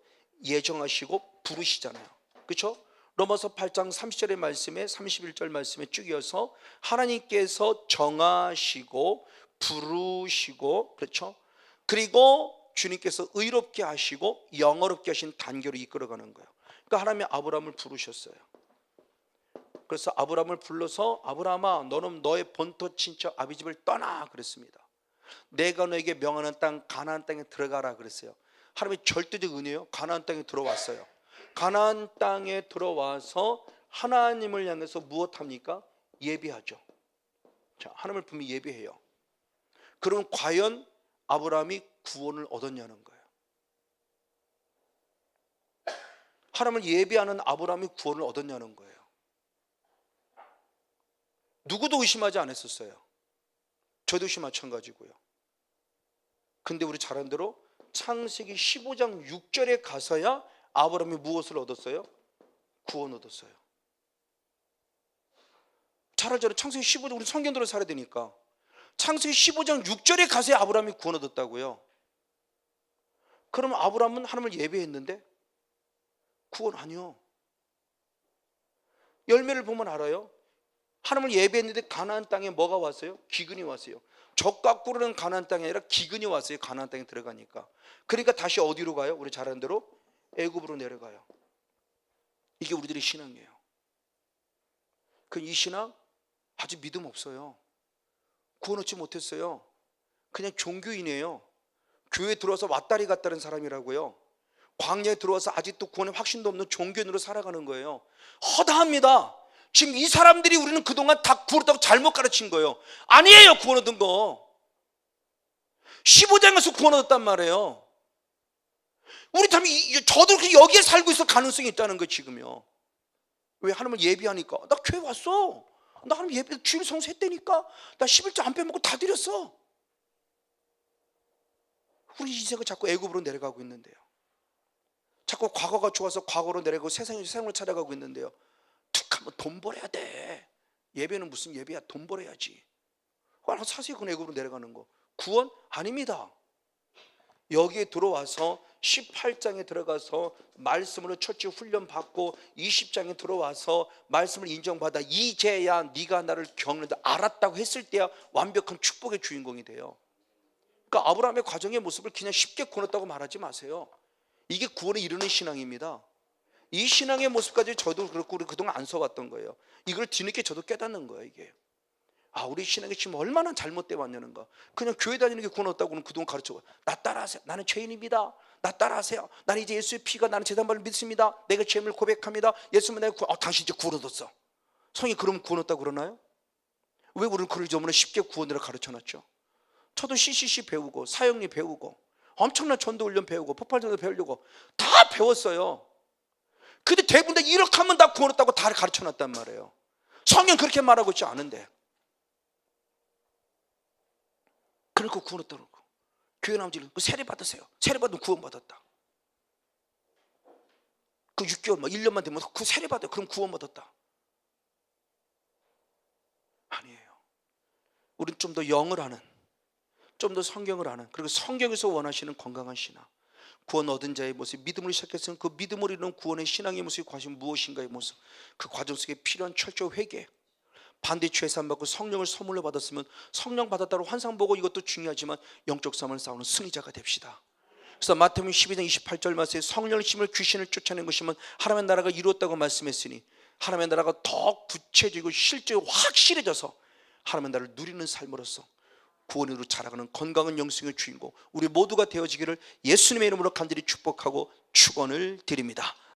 예정하시고 부르시잖아요. 그렇죠? 로마서 8장 30절의 말씀에 31절 말씀에 쭉 이어서 하나님께서 정하시고 부르시고, 그렇죠? 그리고 주님께서 의롭게 하시고 영어롭게 하신 단계로 이끌어가는 거예요. 그러니까 하나님이 아브라함을 부르셨어요. 그래서 아브라함을 불러서 아브라함아, 너는 너의 본토 친척 아비 집을 떠나 그랬습니다. 내가 너에게 명하는 땅 가나안 땅에 들어가라 그랬어요. 하나님의 절대적 은혜요. 가나안 땅에 들어왔어요. 가나안 땅에 들어와서 하나님을 향해서 무엇합니까? 예배하죠. 자, 하나님을 분명히 예배해요. 그럼 과연 아브라함이 구원을 얻었냐는 거예요. 하나님을 예배하는 아브라함이 구원을 얻었냐는 거예요. 누구도 의심하지 않았었어요. 저도 역시 마찬가지고요. 근데 우리 잘 아는 대로 창세기 15장 6절에 가서야 아브라함이 무엇을 얻었어요? 구원 얻었어요. 잘 알잖아요. 창세기 15장, 우리 성경대로 살아야 되니까. 창세기 15장 6절에 가서야 아브라함이 구원 얻었다고요. 그러면 아브라함은 하나님을 예배했는데 구원 아니요. 열매를 보면 알아요. 하나님을 예배했는데 가나안 땅에 뭐가 왔어요? 기근이 왔어요. 적과 꿀은 가나안 땅이 아니라 기근이 왔어요. 가나안 땅에 들어가니까. 그러니까 다시 어디로 가요? 우리 잘 아는 대로 애굽으로 내려가요. 이게 우리들의 신앙이에요. 이 신앙 아주 믿음 없어요. 구원 얻지 못했어요. 그냥 종교인이에요. 교회에 들어와서 왔다리 갔다는 사람이라고요. 광야에 들어와서 아직도 구원의 확신도 없는 종교인으로 살아가는 거예요. 허다합니다. 지금 이 사람들이 우리는 그동안 다 구원 얻다고 잘못 가르친 거예요. 아니에요. 구원 얻은 거 15장에서 구원 얻었단 말이에요. 우리 참 저도 여기에 살고 있을 가능성이 있다는 거예요. 지금요. 왜? 하나님을 예배하니까. 나 교회 왔어. 나 하나님 예배 주일 성수했다니까. 나 11조 안 빼먹고 다 드렸어. 우리 인생은 자꾸 애굽으로 내려가고 있는데요. 자꾸 과거가 좋아서 과거로 내려가고 세상을 찾아가고 있는데요. 툭 하면 돈 벌어야 돼. 예배는 무슨 예배야? 돈 벌어야지. 사실 그건 애굽으로 내려가는 거. 구원 아닙니다. 여기에 들어와서 18장에 들어가서 말씀으로 철저히 훈련받고 20장에 들어와서 말씀을 인정받아 이제야 네가 나를 겪는다 알았다고 했을 때야 완벽한 축복의 주인공이 돼요. 그러니까 아브라함의 과정의 모습을 그냥 쉽게 구원했다고 말하지 마세요. 이게 구원에 이르는 신앙입니다. 이 신앙의 모습까지 저도 그렇고 우리 그동안 안 써왔던 거예요. 이걸 뒤늦게 저도 깨닫는 거예요. 이게 우리 신앙이 지금 얼마나 잘못돼 왔냐는 거. 그냥 교회 다니는 게 구원 얻다고는 그동안 가르쳐봐요. 나 따라하세요. 나는 죄인입니다. 나 따라하세요. 나는 이제 예수의 피가 나는 제단발을 믿습니다. 내가 죄를 고백합니다. 예수님은 내가 당신 이제 구원 얻었어. 성이 그러면 구원 얻다고 그러나요? 왜 우리는 그를 저번에 쉽게 구원으로 가르쳐놨죠? 저도 CCC 배우고 사형리 배우고 엄청난 전도훈련 배우고 폭발전도 배우려고 다 배웠어요. 근데 대부분 다 이렇게 하면 다 구원 얻다고 다 가르쳐놨단 말이에요. 성경 그렇게 말하고 있지 않은데. 그러니까 구원 얻다고 교회 나오면 세례 받으세요. 세례 받으면 구원 받았다. 그 6개월 1년만 되면 그 세례 받아요. 그럼 구원 받았다. 아니에요. 우리는 좀 더 영을 아는, 좀 더 성경을 아는, 그리고 성경에서 원하시는 건강한 신앙, 구원 얻은 자의 모습, 믿음으로 시작했으면 그 믿음으로 이루는 구원의 신앙의 모습이 과연 무엇인가의 모습, 그 과정 속에 필요한 철저 회개, 반드시 죄사함 받고 성령을 선물로 받았으면 성령 받았다고 환상 보고 이것도 중요하지만 영적 싸움을 싸우는 승리자가 됩시다. 그래서 마태복음 12장 28절 말씀에 성령을 힘을 귀신을 쫓아낸 것이면 하나님의 나라가 이루었다고 말씀했으니 하나님의 나라가 더 구체적이고 실제로 확실해져서 하나님의 나라를 누리는 삶으로서 구원으로 자라가는 건강한 영성의 주인공 우리 모두가 되어지기를 예수님의 이름으로 간절히 축복하고 축원을 드립니다.